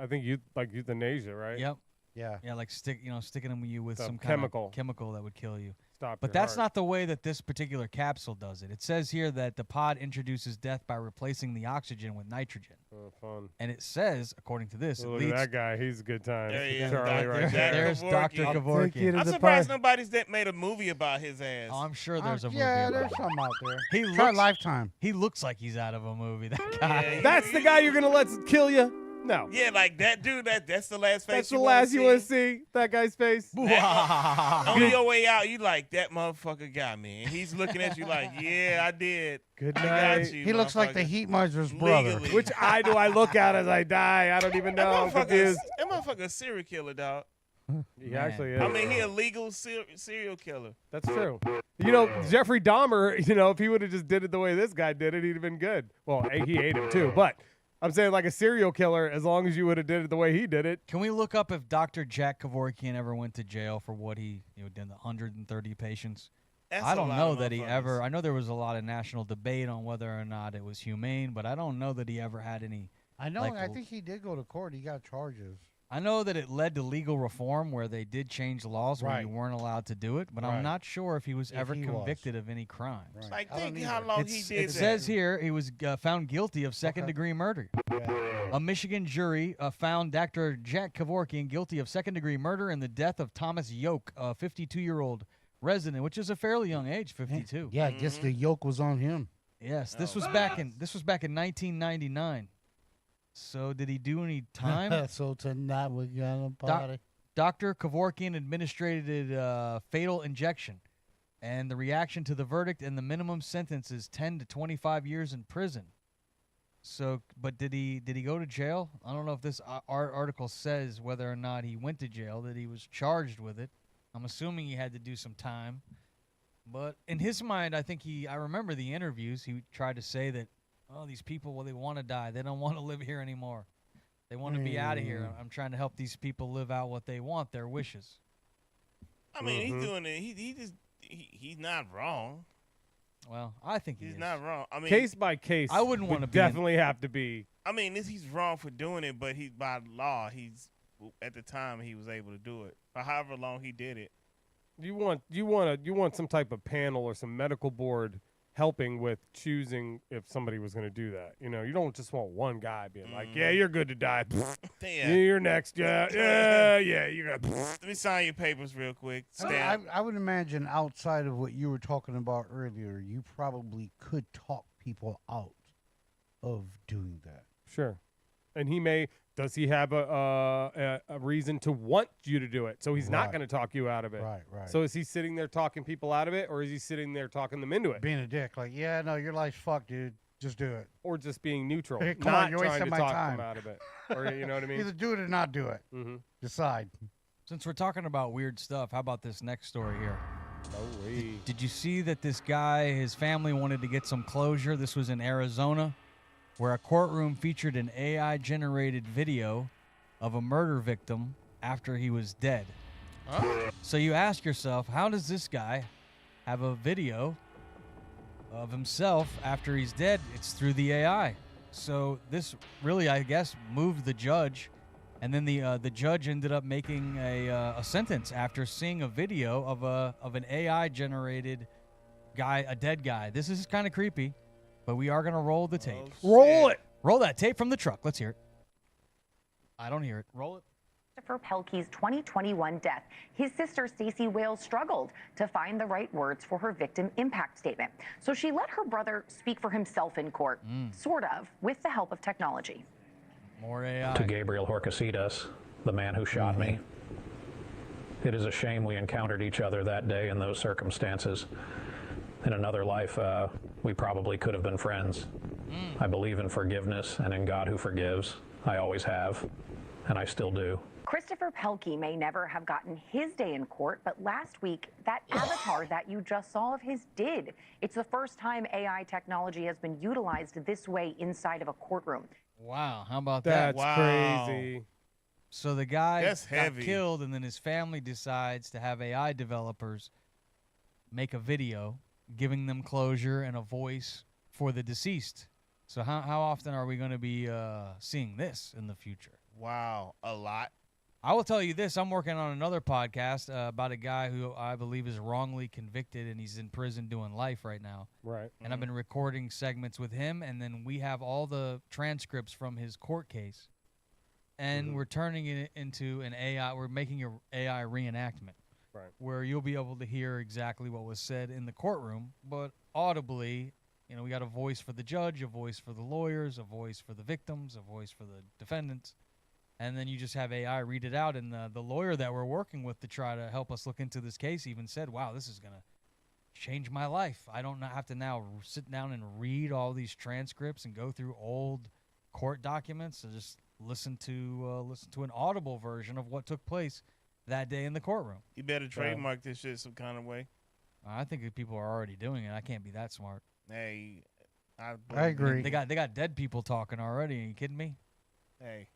I think euthanasia, right? Yep. Yeah. Yeah, like sticking them you with Some some kind chemical. of chemical that would kill you. Stop. But your that's heart. not the way that this particular capsule does it. It says here that the pod introduces death by replacing the oxygen with nitrogen. Oh, fun. And it says, according to this, it Look leads at that guy. He's a good time. There he is, Charlie Dr. right Jack there. There's Dr. Kevorkian. Kevorkian. I'm surprised nobody's made a movie about his ass. Oh, I'm sure there's a movie Yeah, about there's it. some out there. He Try looks, Lifetime. he looks like he's out of a movie, that guy. Yeah, That's the guy you're gonna let kill you? No. Yeah, like that dude. That's the last face. That's the you wanna last you want to see. see. That guy's face. On your way out, you like that motherfucker got me. And he's looking at you like, yeah, I did. Good I night. got you. He looks like the motherfucker. Heat Miser's brother. Legally. Which eye do I look at as I die? I don't even know. I'm confused. That motherfucker a serial killer, dog. He Man. actually is. I mean, he a legal serial killer. That's true. You know, Jeffrey Dahmer, you know, if he would have just did it the way this guy did it, he'd have been good. Well, he ate him too, but I'm saying like a serial killer, as long as you would have did it the way he did it. Can we look up if Dr. Jack Kevorkian ever went to jail for what he did, the 130 patients? That's I a don't lot know of that he motherfuckers. ever. I know there was a lot of national debate on whether or not it was humane, but I don't know that he ever had any. I know. Like, I think he did go to court. He got charges. I know that it led to legal reform where they did change laws where Right. you weren't allowed to do it, but Right. I'm not sure if he was If ever he was. convicted of any crimes. Right. Like, I don't think how either. long he did It that. says here he was found guilty of second-degree murder. Yeah. A Michigan jury found Dr. Jack Kevorkian guilty of second-degree murder and the death of Thomas Yoke, a 52-year-old resident, which is a fairly young age, 52. Yeah, I guess the yoke was on him. Yes, this was back in 1999. So did he do any time? So tonight we're gonna party. Dr. Kevorkian administered a fatal injection, and the reaction to the verdict and the minimum sentence is 10 to 25 years in prison. So, but did he go to jail? I don't know if this article says whether or not he went to jail, that he was charged with it. I'm assuming he had to do some time. But in his mind, I think I remember the interviews, he tried to say that, oh, these people, well, they want to die. They don't want to live here anymore. They want to be out of here. I'm trying to help these people live out what they want, their wishes. I mean, he's doing it. He's not wrong. Well, I think He's is. not wrong. I mean, Case by case, I wouldn't would wanna be definitely have to be. I mean, he's wrong for doing it, but he's by law. He's at the time he was able to do it for however long he did it. You want some type of panel or some medical board helping with choosing if somebody was going to do that. You know, you don't just want one guy being like, "Yeah, you're good to die. Yeah. You're next. Yeah, you got." Let me sign your papers real quick. I would imagine outside of what you were talking about earlier, you probably could talk people out of doing that. Sure, and he may. Does he have a reason to want you to do it? So he's not Right. going to talk you out of it. Right, right. So is he sitting there talking people out of it, or is he sitting there talking them into it, Being a dick, like, yeah, no, your life's fucked, dude. Just do it. or just being neutral, Hey, come not on, you're trying wasting to my talk time. them out of it, or you know what I mean? Either do it or not do it. Mm-hmm. Decide. Since we're talking about weird stuff, how about this next story here? Oh, Did you see that this guy, his family wanted to get some closure? This was in Arizona, where a courtroom featured an AI-generated video of a murder victim after he was dead. So you ask yourself, how does this guy have a video of himself after he's dead? It's through the AI. So this really, I guess, moved the judge, and then the judge ended up making a sentence after seeing a video of an AI-generated guy, a dead guy. This is kind of creepy, but we are gonna roll the tape. Roll it. Roll that tape from the truck. Let's hear it. I don't hear it. Roll it. Christopher Pelkey's 2021 death, his sister Stacey Wales struggled to find the right words for her victim impact statement. So she let her brother speak for himself in court, sort of, with the help of technology. More AI. To Gabriel Horcasitas, the man who shot me. It is a shame we encountered each other that day in those circumstances. In another life, we probably could have been friends. I believe in forgiveness and in God who forgives. I always have, and I still do. Christopher Pelkey may never have gotten his day in court, but last week, that avatar that you just saw of his did. It's the first time AI technology has been utilized this way inside of a courtroom. Wow, how about that? That's crazy. So the guy That's got heavy. killed, and then his family decides to have AI developers make a video giving them closure and a voice for the deceased. So how often are we going to be seeing this in the future? Wow, a lot. I will tell you this. I'm working on another podcast about a guy who I believe is wrongly convicted, and he's in prison doing life right now. Right. And I've been recording segments with him, and then we have all the transcripts from his court case. And we're turning it into an AI. We're making an AI reenactment. Right. Where you'll be able to hear exactly what was said in the courtroom, but audibly, we got a voice for the judge, a voice for the lawyers, a voice for the victims, a voice for the defendants. And then you just have AI read it out. And the lawyer that we're working with to try to help us look into this case even said, wow, this is going to change my life. I don't have to now sit down and read all these transcripts and go through old court documents and just listen to an audible version of what took place that day in the courtroom. You better trademark this shit some kind of way. I think that people are already doing it. I can't be that smart. Hey, I agree. They got dead people talking already. Are you kidding me? Hey.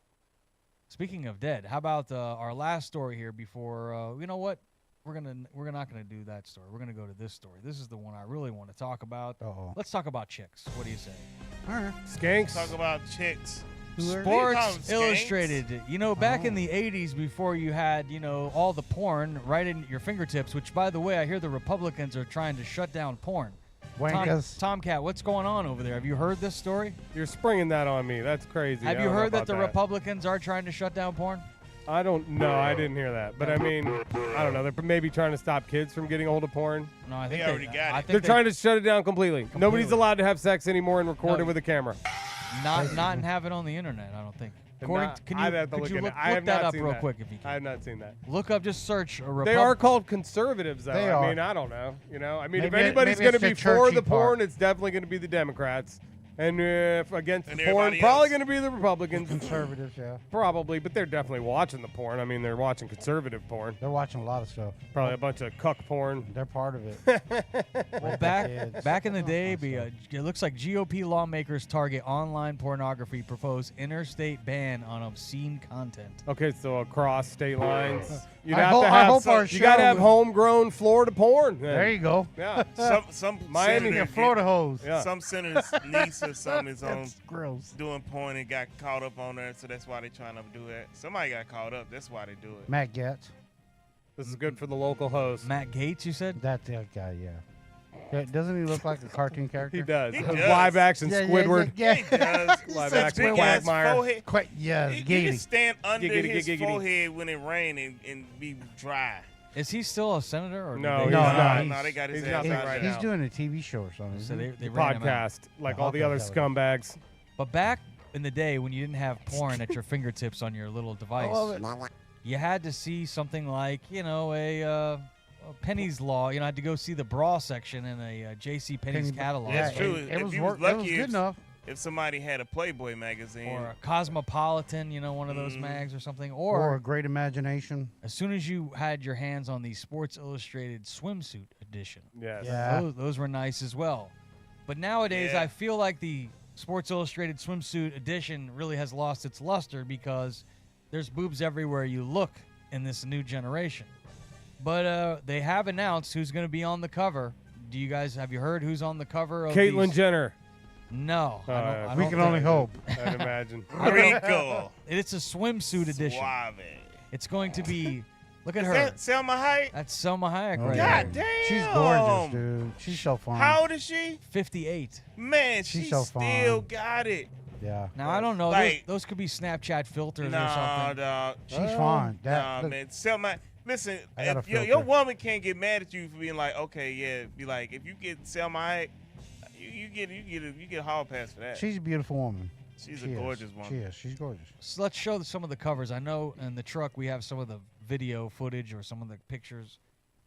Speaking of dead, how about our last story here before you know what? We're not gonna do that story. We're gonna go to this story. This is the one I really want to talk about. Let's talk about chicks. What do you say? All right. Skanks. Talk about chicks. Sports Illustrated. Back in the 80s, before you had, all the porn right in your fingertips, which, by the way, I hear the Republicans are trying to shut down porn. Tomcat, what's going on over there? Have you heard this story? You're springing that on me. That's crazy. Have you heard that the Republicans are trying to shut down porn? I don't know. I didn't hear that. But, I mean, I don't know. They're maybe trying to stop kids from getting hold of porn. No, I think they already got it. They're trying to shut it down completely. Nobody's allowed to have sex anymore and record it with a camera. Not and have it on the internet, I don't think. Could you look that up real quick if you can? I have not seen that. Look up, just search a They are called conservatives, though. They I are. mean, I don't know. I mean, if Maybe anybody's it's going to the be for churchy the porn, part. it's definitely going to be the Democrats. And if against And the porn, everybody probably else. going to be the Republicans. Conservatives, yeah. Probably, but they're definitely watching the porn. I mean, they're watching conservative porn. They're watching a lot of stuff. Probably a bunch of cuck porn. They're part of it. Well, back in the day, it looks like GOP lawmakers target online pornography, propose interstate ban on obscene content. Okay, so across state lines, you'd I have hope- to I have hope our you got to show have would- homegrown Florida porn. then. There you go. Yeah. Some Miami, senator a Florida get- hose. Yeah. Some senator's niece or something is on That's gross. doing porn and got caught up on there, so that's why they're trying to do it. Somebody got caught up. That's why they do it. Matt Getz. This is good for the local host. Matt Gaetz, you said? That guy, yeah. Doesn't he look like a cartoon character? He does. He does. Live action Yeah, yeah, Squidward. yeah, He does. Live Such action big ass Quagmire. forehead. Yeah, He can Giggity. stand under Giggity, his giggity. forehead when it rains and be dry. Is he still a senator? Or No, did he's they- not. No, they got his He's ass nothing out right there. He's now. doing a TV show or something. So isn't they he? ran him out. Podcast, like The all the other Hawkeye scumbags. But back in the day when you didn't have porn at your fingertips on your little device, you had to see something like, a Penny's Law. I had to go see the bra section in a J.C. Penney's catalog. Yeah, That's true. It If was you was it was lucky, good enough. if somebody had a Playboy magazine, Or a Cosmopolitan, one of those mags or something. Or a great imagination. As soon as you had your hands on the Sports Illustrated Swimsuit edition, Yes. Yeah. those were nice as well. But nowadays, Yeah. I feel like the Sports Illustrated Swimsuit edition really has lost its luster because there's boobs everywhere you look in this new generation. But they have announced who's going to be on the cover. Have you heard who's on the cover of Caitlyn these? Jenner. No. I We don't can only think- hope. I'd imagine. Rico. It's a swimsuit edition. Suave. It's going to be. Look at Is her. that Selma Hayek? That's Selma Hayek Oh, right yeah. God there. damn. She's gorgeous, dude. She's so fun. How old is she? 58. Man, She's she so still fun. got it. Yeah. Now I don't know. Like- those could be Snapchat filters or Nah, something. dog. She's fine. Nah, Look, man. Selma, listen, I got a if your filter. woman can't get mad at you for being like, okay, yeah, be like, if you get Selma Hayek, you get a hall pass for that. she's a beautiful woman. She's She a is. gorgeous woman. She is. She's gorgeous. So let's show some of the covers. I know in the truck we have some of the video footage or some of the pictures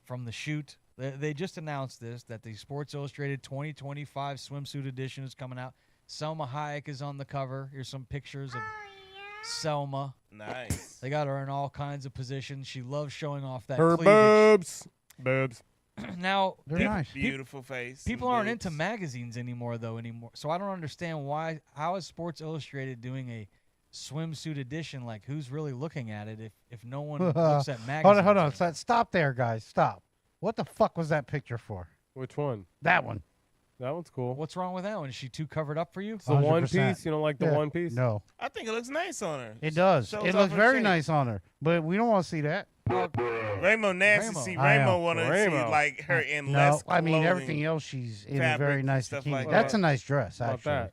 from the shoot. They just announced this, that the Sports Illustrated 2025 swimsuit edition is coming out. Selma Hayek is on the cover. Here's some pictures of Selma. Nice. They got her in all kinds of positions. She loves showing off that Her cleavage. boobs. Now, They're nice. Beautiful face. people and aren't boobs. into magazines anymore. So I don't understand how is Sports Illustrated doing a swimsuit edition? Like, who's really looking at it if no one looks at magazines? Hold on. Stop there, guys. Stop. What the fuck was that picture for? Which one? That one. That one's cool. What's wrong with that one? Is she too covered up for you? The one 100%. piece? You don't like the Yeah. one piece? No. I think it looks nice on her. It does. Shows It off looks her very shape. nice on her, but we don't want to see that. Rainbow nasty. Rainbow. See, I Rainbow am. want to see Rainbow. like her in No, less I mean clothing. everything else. She's in a fabric very and nice stuff bikini. like That's that. a nice dress, How about actually. that?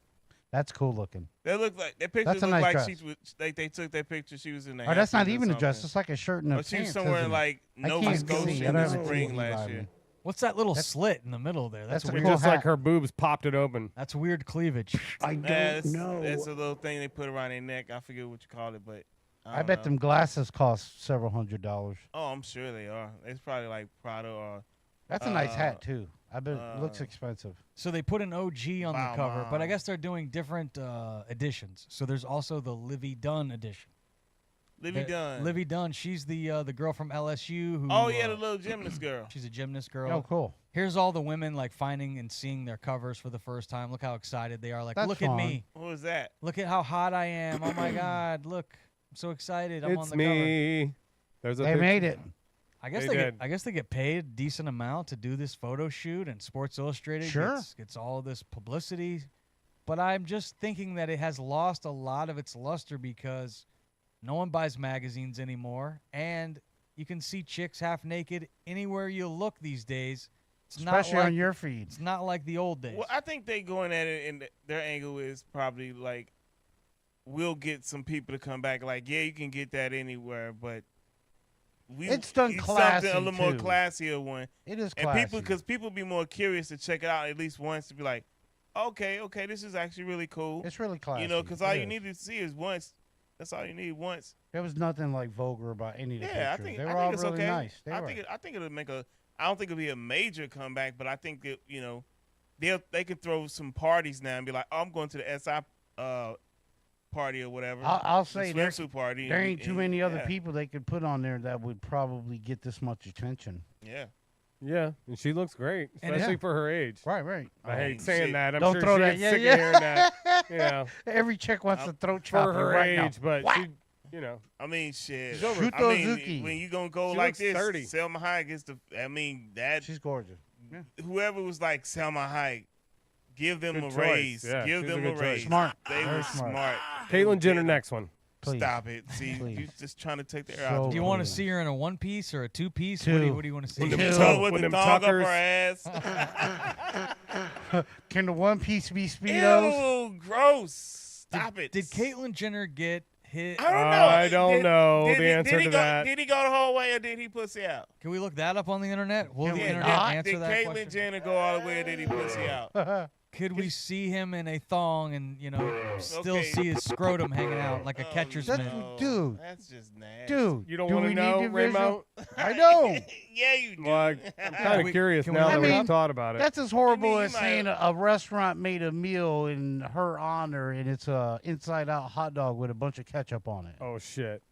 That's cool looking. They look like that picture. That's a Looked nice like dress. she was. They took that picture. She was in the. Oh, that's not Hamptons or even a dress. something. It's like a shirt and a Or she was pants. somewhere isn't it? like I Nova can't Scotia see. I in don't the have a spring TV last by year. me. What's that little slit in the middle there? That's a weird. cool Just like hat. her boobs popped it open. That's weird cleavage. I That's, don't know. that's a little thing they put around their neck. I forget what you call it, but I don't bet know. them glasses cost several $100s. Oh, I'm sure they are. It's probably like Prada or. That's a nice hat too. I bet it looks uh, expensive. So they put an OG on the Wow, cover, but I Mom. guess they're doing different editions. So there's also the Livy Dunn edition. Livy Dunn. Livy Dunn, she's the girl from LSU who. Oh yeah, the little gymnast girl. She's a gymnast girl. Oh, cool. Here's all the women like finding and seeing their covers for the first time. Look how excited they are. Like, That's look at fun. me. What was that? Look at how hot I am. Oh my God. Look. I'm so excited. I'm on It's the cover. me. There's a They picture. made it. I guess They they did. get, I guess they get paid a decent amount to do this photo shoot, and Sports Illustrated Sure. gets all this publicity. But I'm just thinking that it has lost a lot of its luster because no one buys magazines anymore, and you can see chicks half naked anywhere you look these days. It's Especially not like, on your feed. It's not like the old days. Well, I think they going at it, and their angle is probably like, we'll get some people to come back. Like, yeah, you can get that anywhere, but It's done need classy, something a little more too. classier one. It is And classy. because people be more curious to check it out at least once to be like, okay, this is actually really cool. It's really classy. You know, because all It you is. need to see is once. That's all you need once. There was nothing like vulgar about any of the Yeah, I pictures. think They I were think all it's really okay. nice. They I were. think it'll make a. I don't think it'll be a major comeback, but I think that they can throw some parties now and be like, oh, I'm going to the SI party or whatever. I'll the say there, swimsuit party. there and- ain't too and- many other yeah. people they could put on there that would probably get this much attention. Yeah. Yeah, and she looks great, And especially yeah. for her age. Right. I hate mean, saying shit. that. I'm Don't sure throw she that. gets Yeah, sick yeah. of hearing that. You know, Every chick wants to throat chop for you her right age, now. but Whack! she, you know, I mean, shit. She's over- Shoot I those mean, Zuki. when you gonna go She like looks this, 30. Selma Hayek gets the. I mean, that She's gorgeous. Yeah. whoever was like Selma Hayek, give them Good a choice. raise. Yeah, Give she's a them good a choice. raise. Smart. They Very were smart. smart. Caitlyn Jenner next one. Please. Stop it. See, Please. you just trying to take the air So out. Do you want to please. see her in a one piece or a two piece? Two. What do you want to see? With Two. the tongue, with With the them tongue up tuckers. her ass. Can the one piece be speedos? Ew, gross. Stop it. Did Caitlyn Jenner get hit? I don't know. I don't know the answer did he to go, that. Did he go the whole way or did he pussy out? Can we look that up on the internet? Will Can the we internet not? answer Did that Caitlyn question? Jenner go all the way or did he pussy out? Could we see him in a thong and still Okay. see his scrotum hanging out like a catcher's That's- mitt? No, Dude. That's just nasty. Dude, You don't do want we to need know, the visual? Ramo? I know. Yeah, you do. Well, I'm kind of we- curious can we now look that it we've up? thought about it. That's as horrible I mean, as you saying might- a restaurant made a meal in her honor and it's a inside-out hot dog with a bunch of ketchup on it. Oh shit!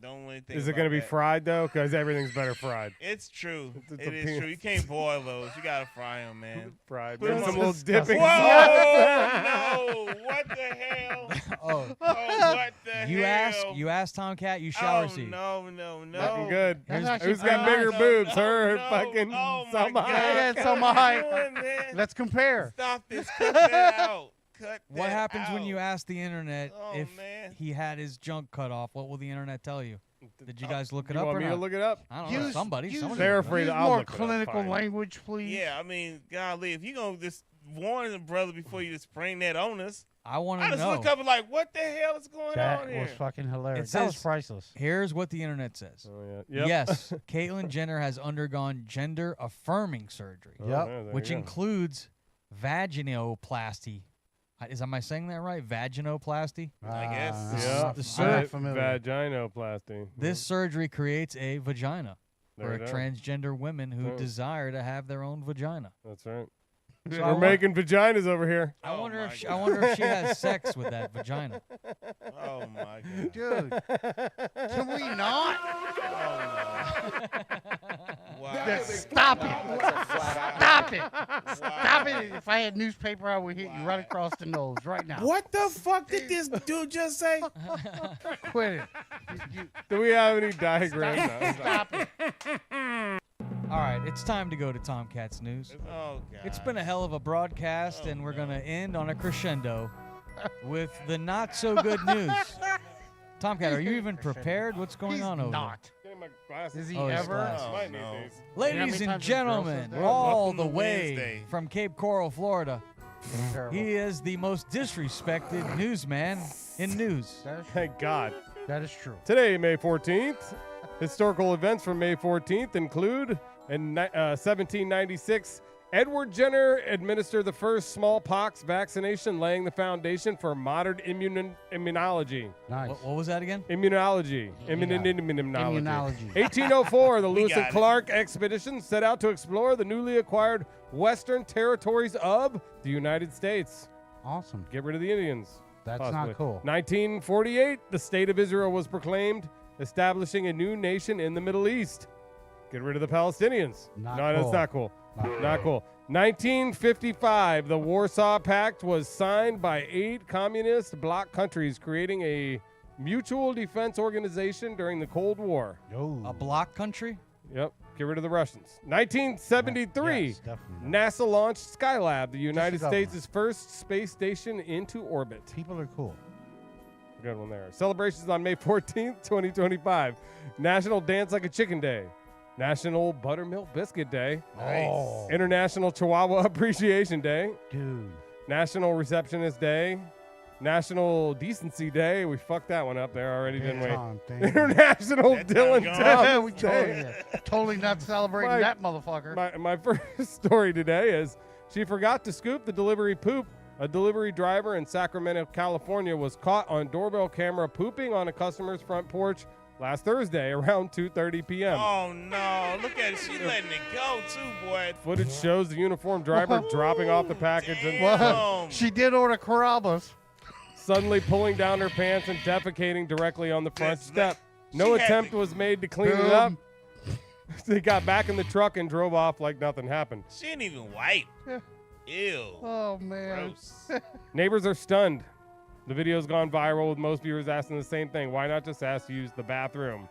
Don't really think Is it about going to be that. fried though? Because everything's better fried. It's true. It's It a is penis. true. You can't boil those. You gotta fry them, man. Fried. Put Maybe them some on little the- dipping Whoa! sauce. No! What the hell? Oh, What the you hell? asked Tomcat, you shall Oh receive. no! Looking good. That's actually Who's got pretty bigger nice. boobs? Her or No, fucking oh my Selma God. Hayek? Yeah, Selma What are you Hayek. doing, man? Let's compare. Stop this. Cut that out. Cut What that happens when out. you ask the internet Oh, if man. he had his junk cut off? What will the internet tell you? Did you guys look it You up want or me not? to look it up? I don't know. Somebody. use, somebody They're look it up. afraid use I'll more look it up, clinical fine. language, please. Yeah, I mean, golly, if you gonna just warn the brother before you just spring that on us. I want I to just know. look up and like, what the hell is going That on here? was fucking hilarious. It That was says- priceless. Here's what the internet says. Oh, yeah. Yep. Yes, Caitlyn Jenner has undergone gender-affirming surgery, There which you go. includes vaginoplasty. Am I saying that right? Vaginoplasty? I guess. Yeah. The Vaginoplasty. This surgery creates a vagina There for it is. transgender women who Yeah. desire to have their own vagina. That's right. So We're making vaginas over here. I wonder if she has sex with that vagina. Oh my god, dude! Can we not? Wow. Stop it! Stop it! Stop it! If I had newspaper, I would hit you right across the nose right now. What the fuck did this dude just say? Quit it! Do we have any diagrams? No, Stop it! All right, it's time to go to Tomcats News. Oh god. It's been a hell of a broadcast, and we're going to end on a crescendo with the not-so-good news. Tomcat, are you even prepared? What's going on over Not. Getting my glasses. Is he Oh, his ever? glasses. Might need no. these. there? You know how many Ladies and times this girl gentlemen, said that? all Welcome the to way Wednesday. from Cape Coral, Florida, Terrible. he is the most disrespected newsman in news. Thank God. That is true. Today, May 14th, historical events from May 14th include in 1796, Edward Jenner administered the first smallpox vaccination, laying the foundation for modern immunology. Nice. What was that again? Immunology. Immunology. 1804, the Lewis got and it. Clark expedition set out to explore the newly acquired western territories of the United States. Awesome. Get rid of the Indians. That's possibly. not cool. 1948, the state of Israel was proclaimed, establishing a new nation in the Middle East. Get rid of the Palestinians. Not No, that's cool. not cool. Not cool. 1955, the Warsaw Pact was signed by 8 communist bloc countries, creating a mutual defense organization during the Cold War. A block country? Yep. Get rid of the Russians. 1973, Yes, definitely. NASA launched Skylab, the United the government. States' first space station into orbit. People are cool. Good one there. Celebrations on May 14th, 2025. National Dance Like a Chicken Day. National Buttermilk Biscuit Day. Nice. International Chihuahua Appreciation Day. Dude. National Receptionist Day. National Decency Day. We fucked that one up there already, didn't we? Tom, thank you. International That's Dylan not gone. we Thomas totally, Day. totally not celebrating My- that motherfucker. My first story today is she forgot to scoop the delivery poop. A delivery driver in Sacramento, California was caught on doorbell camera pooping on a customer's front porch last Thursday around 2:30 p.m. Oh no! Look at it. She's letting it go too, boy. Footage shows the uniformed driver dropping off the package and Well, she did order Carrabba's. suddenly pulling down her pants and defecating directly on the front That's step. she No had attempt to- was made to clean it Boom. up. They got back in the truck and drove off like nothing happened. She didn't even wipe. Ew. Oh, man. Gross. Neighbors are stunned. The video's gone viral with most viewers asking the same thing. Why not just ask to use the bathroom?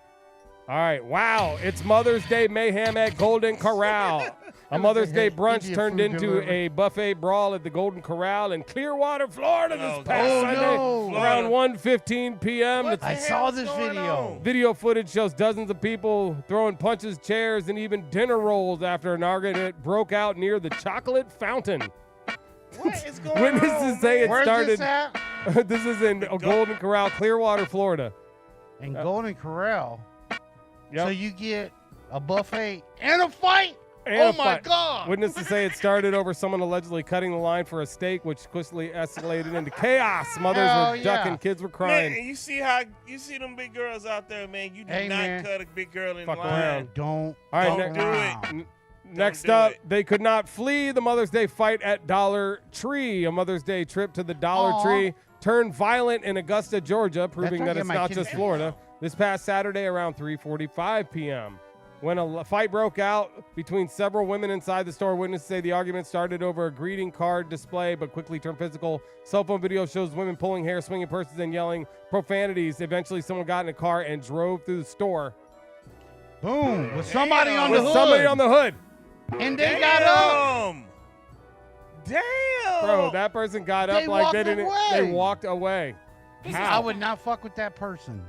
All right. Wow. It's Mother's Day mayhem at Golden Corral. A Mother's Day brunch Indian turned food into delivery. a buffet brawl at the Golden Corral in Clearwater, Florida this Oh, past God. Sunday Oh, no. around 1:15 p.m. What It's- I the saw hell's this going video. on? Video footage shows dozens of people throwing punches, chairs, and even dinner rolls after an argument broke out near the chocolate fountain. What is going Witnesses on? say it Where's started. this at? This is in Golden Corral, Clearwater, Florida. In Golden Corral. Yep. So you get a buffet and a fight? And Oh, a my fight. God. Witnesses say it started over someone allegedly cutting the line for a steak, which quickly escalated into chaos. Mothers Hell were yeah. ducking, kids were crying. Man, you see them big girls out there, man. You do Hey, not man. cut a big girl in Fuck line. around. Don't. All right, Don't do it. N- Next do up, it. they could not flee the Mother's Day fight at Dollar Tree. A Mother's Day trip to the Dollar Aw. Tree turned violent in Augusta, Georgia, proving where I that get it's my not kids just from. Florida. This past Saturday around 3:45 p.m. When a fight broke out between several women inside the store, witnesses say the argument started over a greeting card display but quickly turned physical. Cell phone video shows women pulling hair, swinging purses, and yelling profanities. Eventually, someone got in a car and drove through the store. Boom. With somebody on the With hood. somebody on the hood. And they got up. Damn. Bro, that person got up They like they walked didn't. away. They walked away. I would not fuck with that person.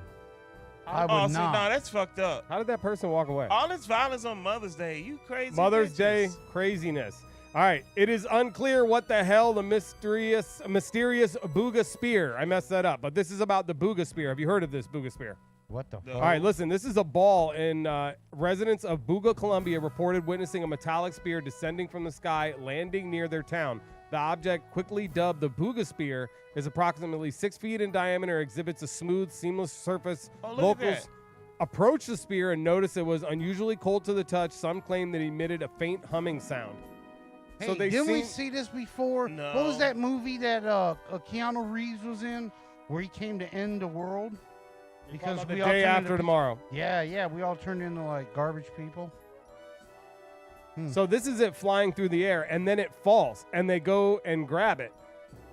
I would Oh, see, not. no, that's fucked up. How did that person walk away? All this violence on Mother's Day. You crazy. Mother's bitches. Day craziness. All right. It is unclear what the hell the mysterious Booga Spear. I messed that up, but this is about the Booga Spear. Have you heard of this Booga Spear? What the? All right, listen. This is a ball, and residents of Booga, Colombia, reported witnessing a metallic spear descending from the sky, landing near their town. The object, quickly dubbed the Booga Spear, is approximately 6 feet in diameter, exhibits a smooth, seamless surface. Locals approached the spear and noticed it was unusually cold to the touch. Some claim that it emitted a faint humming sound. Hey, So they didn't we see this before? No. What was that movie that Keanu Reeves was in, where he came to end the world? Because The we all day turned after into, tomorrow. Yeah, we all turned into like garbage people. So this is it flying through the air, and then it falls, and they go and grab it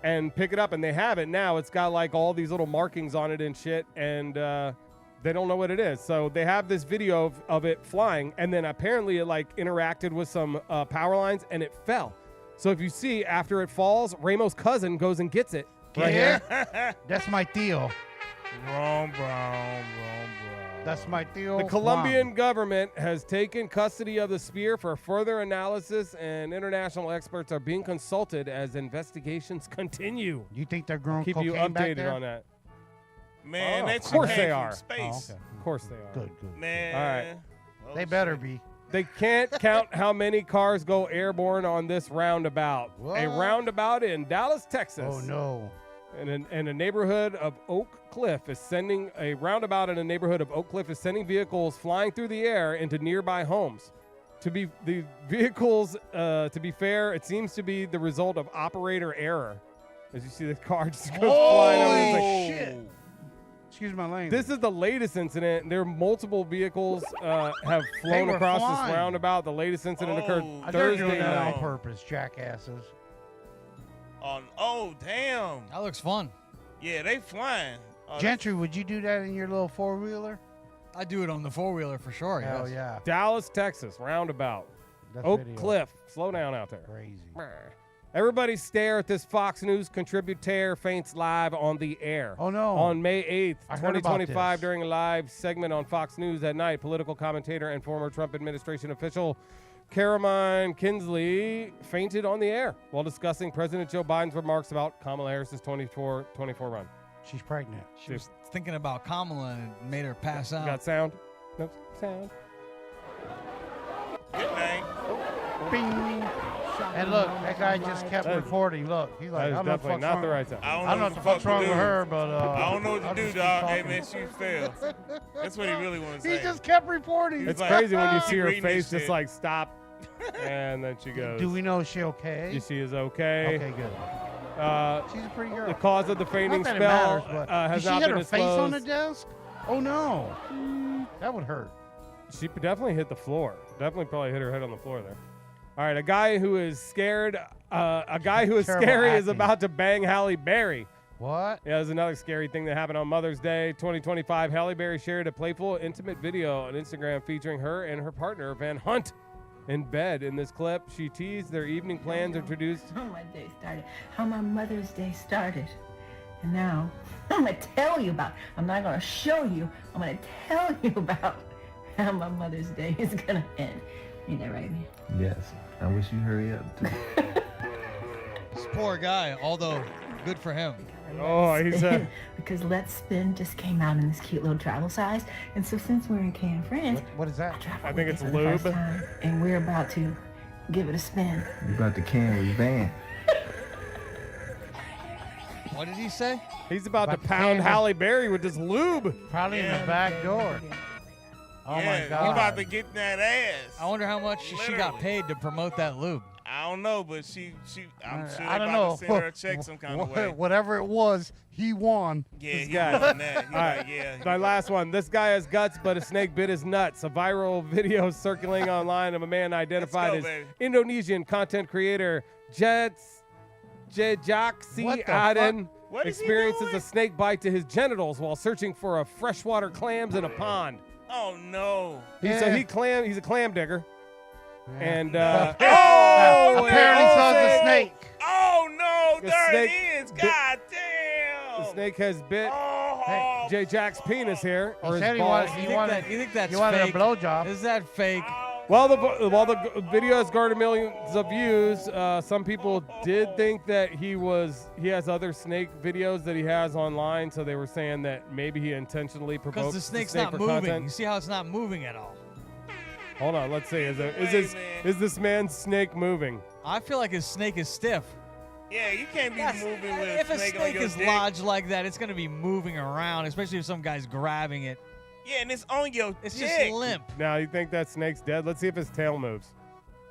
and pick it up, and they have it now. It's got like all these little markings on it and shit, and they don't know what it is. So they have this video of it flying, and then apparently it like interacted with some power lines, and it fell. So if you see, after it falls, Ramo's cousin goes and gets it. Right here. That's my Theo. Wrong. That's my Theo. The Colombian government has taken custody of the spear for further analysis, and international experts are being consulted as investigations continue. You think they're growing Keep you cocaine back updated there? on that. Man, that of shit course came they from are. space. Oh, okay. Of course they are. Good. Man. All right. Oh, They better shit. be. They can't count how many cars go airborne on this roundabout. What? A roundabout in Dallas, Texas. Oh no. And a neighborhood of Oak Cliff is sending a roundabout in a neighborhood of Oak Cliff is sending vehicles flying through the air into nearby homes. To be fair, it seems to be the result of operator error. As you see, the car just goes flying over. It's like, shit. Excuse my language. this is the latest incident. There are multiple vehicles have flown were across flying. this roundabout. The latest incident occurred They're Thursday doing that on night. purpose, jackasses. Oh, damn. That looks fun. Yeah, they flying. Gentry, would you do that in your little four-wheeler? I do it on the four-wheeler for sure. Hell yes. yeah. Dallas, Texas, roundabout. That's Oak video. Cliff. Slow down out there. Crazy. Everybody stare at this Fox News contributor faints live on the air. Oh, no. On May 8th, I heard about 2025, this. during a live segment on Fox News at night, political commentator and former Trump administration official Caroline Kinsley fainted on the air while discussing President Joe Biden's remarks about Kamala Harris's 24 run. She's pregnant. She was thinking about Kamala and it made her pass out. Got sound? No sound. Good night. Bing. And look, that guy just kept reporting. Look, he's like, That is I don't know definitely not the right sound. I know what the fuck's wrong with her, but I don't know what I'll to do, just keep dog. Hey, talking. man, she failed. That's what he really wants to He say. just kept reporting. It's like, crazy when you keep see her reading this face just shit. like stop, and then she goes. Do we know is she okay? She is okay. Okay, good. She's a pretty girl. The cause of the fainting Not that it spell matters, but has did not she hit been her face on the disclosed. desk? Oh no, that would hurt. She definitely hit the floor. Definitely probably hit her head on the floor there. All right, a guy who is scared. A guy who is Terrible scary is acting. about to bang Halle Berry. What? Yeah, there's another scary thing that happened on Mother's Day 2025. Halle Berry shared a playful, intimate video on Instagram featuring her and her partner, Van Hunt, in bed. In this clip, she teased their evening plans, introduced. How my day started, how my Mother's Day started. And now, I'm going to tell you about, I'm not going to show you, I'm going to tell you about how my Mother's Day is going to end. Ain't that right, man? Yes. I wish you hurry up, too. This poor guy, although good for him. Oh, he's a... Because Let's Spin just came out in this cute little travel size. And so since we're in Can Friends, What is that? I think it's for the first lube. time, and we're about to give it a spin. You about to can with Van. What did he say? He's about to About to pound can- Halle Berry with this lube. Probably in the back door. Oh yeah, my you God. about to get that ass. I wonder how much she got Literally. paid to promote that lube. I don't know, but I'm sure I they don't about know. to send her a check some kind of way. Whatever it was, he won. Yeah, This he guy. won that. He All right, like, yeah. my last one. This guy has guts, but a snake bit his nuts. A viral video circulating online of a man identified go, as baby. Indonesian content creator Jejaksi What the Aden What is he experiences doing? a snake bite to his genitals while searching for a freshwater clams in a pond. Oh no. He's a clam digger. And Oh, Apparently so is the snake. Oh no, The there snake it is. bit- God damn. the snake has bit Oh, J Jack's penis here, or He his said he balls. wanted, You he wanted, think that's he wanted fake? a blowjob. Is that fake? While the video has garnered millions of views, some people did think that he has other snake videos that he has online, so they were saying that maybe he intentionally provoked Because the snake's not for moving. content. You see how it's not moving at all? Hold on, let's see. Is this man's snake moving? I feel like his snake is stiff. Yeah, you can't be moving with If a snake on snake your is dick. lodged like that, it's going to be moving around, especially if some guy's grabbing it. Yeah, and it's on your It's dick. just limp. Now, you think that snake's dead? Let's see if his tail moves.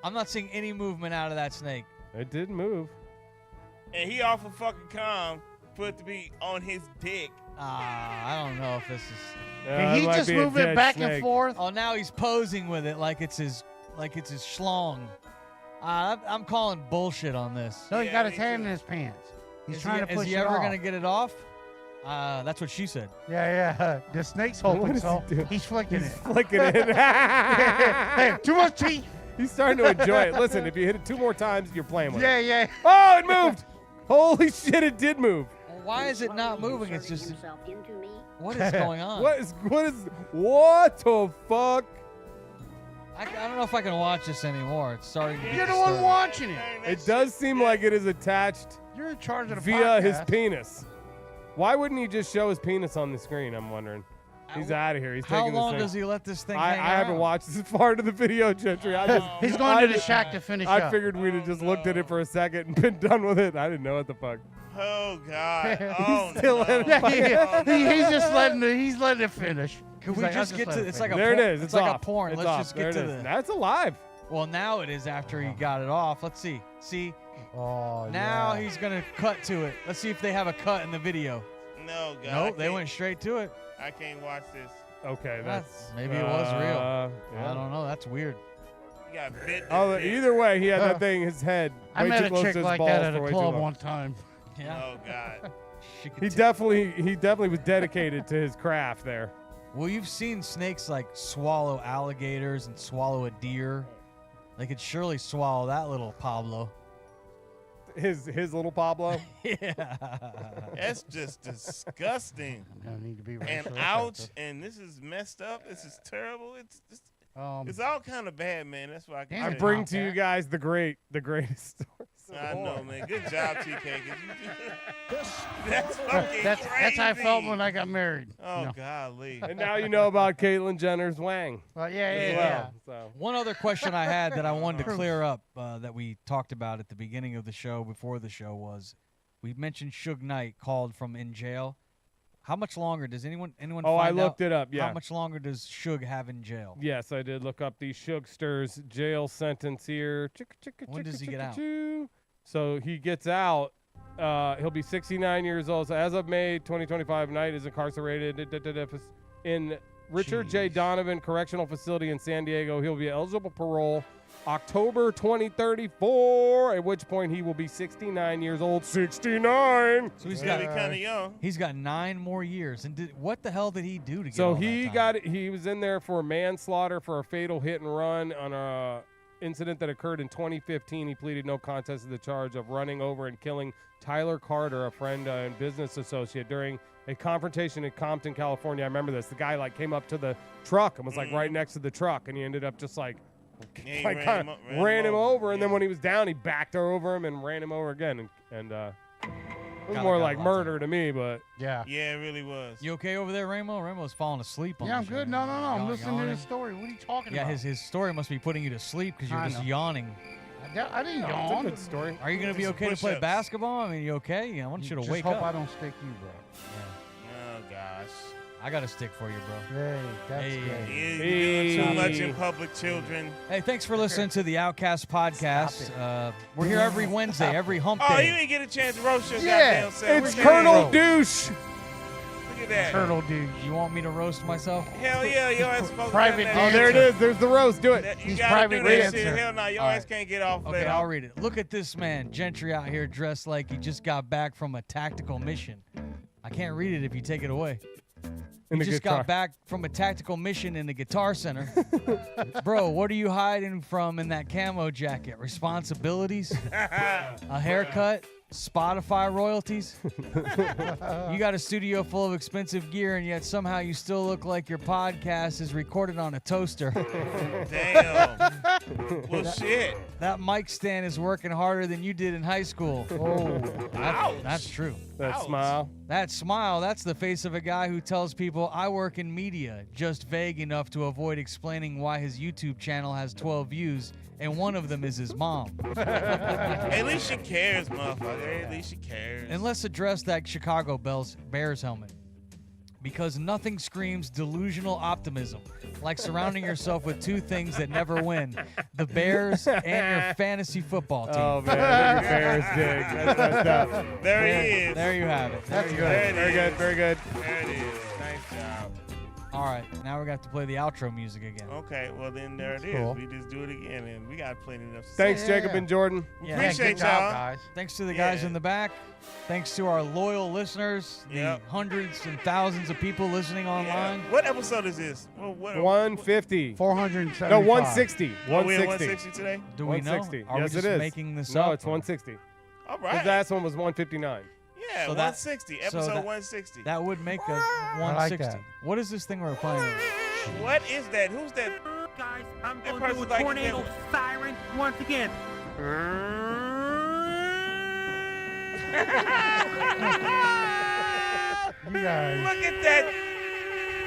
I'm not seeing any movement out of that snake. It did move. And he awful fucking calm for it to be on his dick. I don't know if this is. Can he just move it back and forth? Oh, now he's posing with it like it's his schlong. I'm calling bullshit on this. No, he got his hand in his pants. He's trying to push Is he it ever off. gonna get it off? That's what she said. Yeah. The snake's hoping What is so. he doing? He's flicking He's it. flicking it. Hey, too much teeth. He's starting to enjoy it. Listen, if you hit it 2 more times, you're playing with it. Yeah. Oh, it moved. Holy shit, it did move. Why is it not moving? It's just. What is going on? What the fuck? I don't know if I can watch this anymore. It's starting to get You're the one disturbing. watching it. It does seem like it is attached You're in charge of the via podcast. his penis. Why wouldn't he just show his penis on the screen? I'm wondering. He's out of here. He's How taking long this thing. does he let this thing I hang haven't around? watched this far into the video, Gentry. He's going to the shack to finish I up. figured we'd have just looked at it for a second and been done with it. I didn't know what the fuck. Oh God. Oh still no. letting it He's just letting it finish. Can He's we like, just I'll get let to? it It's like a. There it porn. is. It's It's like off. a porn. It's Let's off. just There get it to is. the. That's alive. Well, now it is after he got it off. Let's see. See. Oh, Now yeah. he's gonna cut to it. Let's see if they have a cut in the video. No, God. Nope, they went straight to it. I can't watch this. Okay, that's Maybe it was real. yeah. I don't know. That's weird. You got bit. Oh, either way, he had that thing in his head. I way met too a close chick to his like balls that at for a way too club long. one time. Yeah. Oh God. He definitely was dedicated to his craft there. Well, you've seen snakes like swallow alligators and swallow a deer. They could surely swallow that little Pablo. His little Pablo. Yeah. That's just disgusting. No need to be And racial ouch. offensive. And this is messed up. This is terrible. It's just. Um, It's all kind of bad, man. That's why I can. I say. bring to you guys the greatest stories. I know, man. Good job, TK. 'Cause that's fucking that's how I felt crazy. when I got married. Oh, No. golly. And now you know about Caitlyn Jenner's wang. Well, as yeah. well. So. One other question I had that I wanted to clear up that we talked about at the beginning of the show, before the show, was we mentioned Suge Knight called from in jail. How much longer does anyone Oh, I find looked out it up. Yeah. How much longer does Suge have in jail? Yes, I did look up the Shugster's jail sentence here. When does he get out? So he gets out. He'll be 69 years old. So as of May 2025, Knight is incarcerated in Richard J. Donovan Correctional Facility in San Diego. He'll be eligible parole October 2034, at which point he will be 69 years old. 69. So he's Really got kind of young. he's got 9 more years. And what the hell did he do to get So all he that time? got it. He was in there for manslaughter for a fatal hit and run on a incident that occurred in 2015. He pleaded no contest to the charge of running over and killing Tyler Carter, a friend and business associate, during a confrontation in Compton, California. I remember this. The guy came up to the truck and was right next to the truck, and he ended up just Yeah, kind of ran him over, and then when he was down, he backed over him and ran him over again, and it was Kinda more got like a lot murder to me, but Yeah. Yeah, it really was. You okay over there, Ramo? Ramo's falling asleep on Yeah, the I'm show. good. No. I'm Yawn- listening to yawning. the story. What are you talking Yeah, about? his story must be putting you to sleep because you're I just know. yawning. I didn't it's a yawn. good story. Are you going to be Just okay to play push-ups. basketball? I mean, you okay? Yeah, I want you to Just wake hope up. I don't stick you, bro. Oh gosh. I got a stick for you, bro. Hey, that's Hey. good. You're doing too much Hey. in public, children. Hey, thanks for listening to the Outcast Podcast. We're here every Wednesday, every hump Oh, day. you didn't get a chance to roast your Yeah, goddamn self. It's Look Colonel at Douche. that. Look at that. Turtle dude. You want me to roast myself? Hell yeah, your ass supposed to Private have Oh, that there it dancer. is. There's the roast. Do it. You He's gotta private do that dancer. shit. Hell no, your All ass right. can't get off Okay, that. I'll read it. Look at this man, Gentry, out here dressed like he just got back from a tactical mission. I can't read it if you take it away. In You the just guitar. got back from a tactical mission in the Guitar Center. Bro, what are you hiding from in that camo jacket? Responsibilities? A haircut? Spotify royalties? You got a studio full of expensive gear, and yet somehow you still look like your podcast is recorded on a toaster. Damn. Well, shit. That mic stand is working harder than you did in high school. Oh, that's true. That smile. That smile, that's the face of a guy who tells people, I work in media, just vague enough to avoid explaining why his YouTube channel has 12 views, and one of them is his mom. At least she cares, motherfucker. At least she cares. And let's address that Chicago Bears helmet. Because nothing screams delusional optimism like surrounding yourself with two things that never win, the Bears and your fantasy football team. Oh, man, your Bears dig. That's messed up. There he is. There you have it. That's good. Very good, very good. There it is. Nice job. All right, now we're going to have to play the outro music again. Okay, well then there it is. Cool. We just do it again, and we got plenty enough. Thanks, Jacob and Jordan. Yeah. Appreciate good job, y'all. guys. Thanks to the guys in the back. Thanks to our loyal listeners, the hundreds and thousands of people listening online. What episode is this? What 150. 475. No, 160. Are we at 160. 160 today? Do we know? 160. Are we Yes, just it is. making this No, up? it's 160. All His right. last one was 159. Yeah, So that- 160. Episode so that- 160. That would make us I like 160. that. What is this thing we're playing? What is that? Who's that? Guys, I'm That going to do person's a like- tornado siren once again. You guys. Look at that.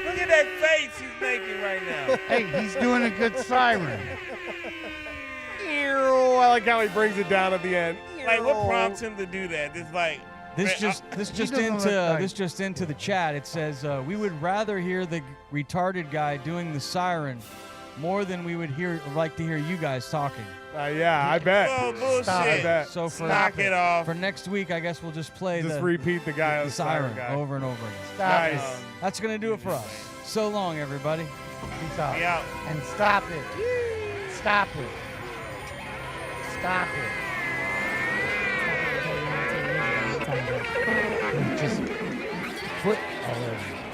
Look at that face he's making right now. Hey, he's doing a good siren. I like how he brings it down at the end. Like, what prompts him to do that? It's like This just doesn't look like- this just into the chat. It says we would rather hear the retarded guy doing the siren more than we would like to hear you guys talking. Yeah, I bet. Oh, bullshit. I bet. So for Knock it off. for next week, I guess we'll just play Just the repeat the guy on the the siren siren guy. over and over again. Nice. That's gonna do it for us. So long, everybody. Peace out. Be out. And stop it. Stop it. Stop it. Just quit already.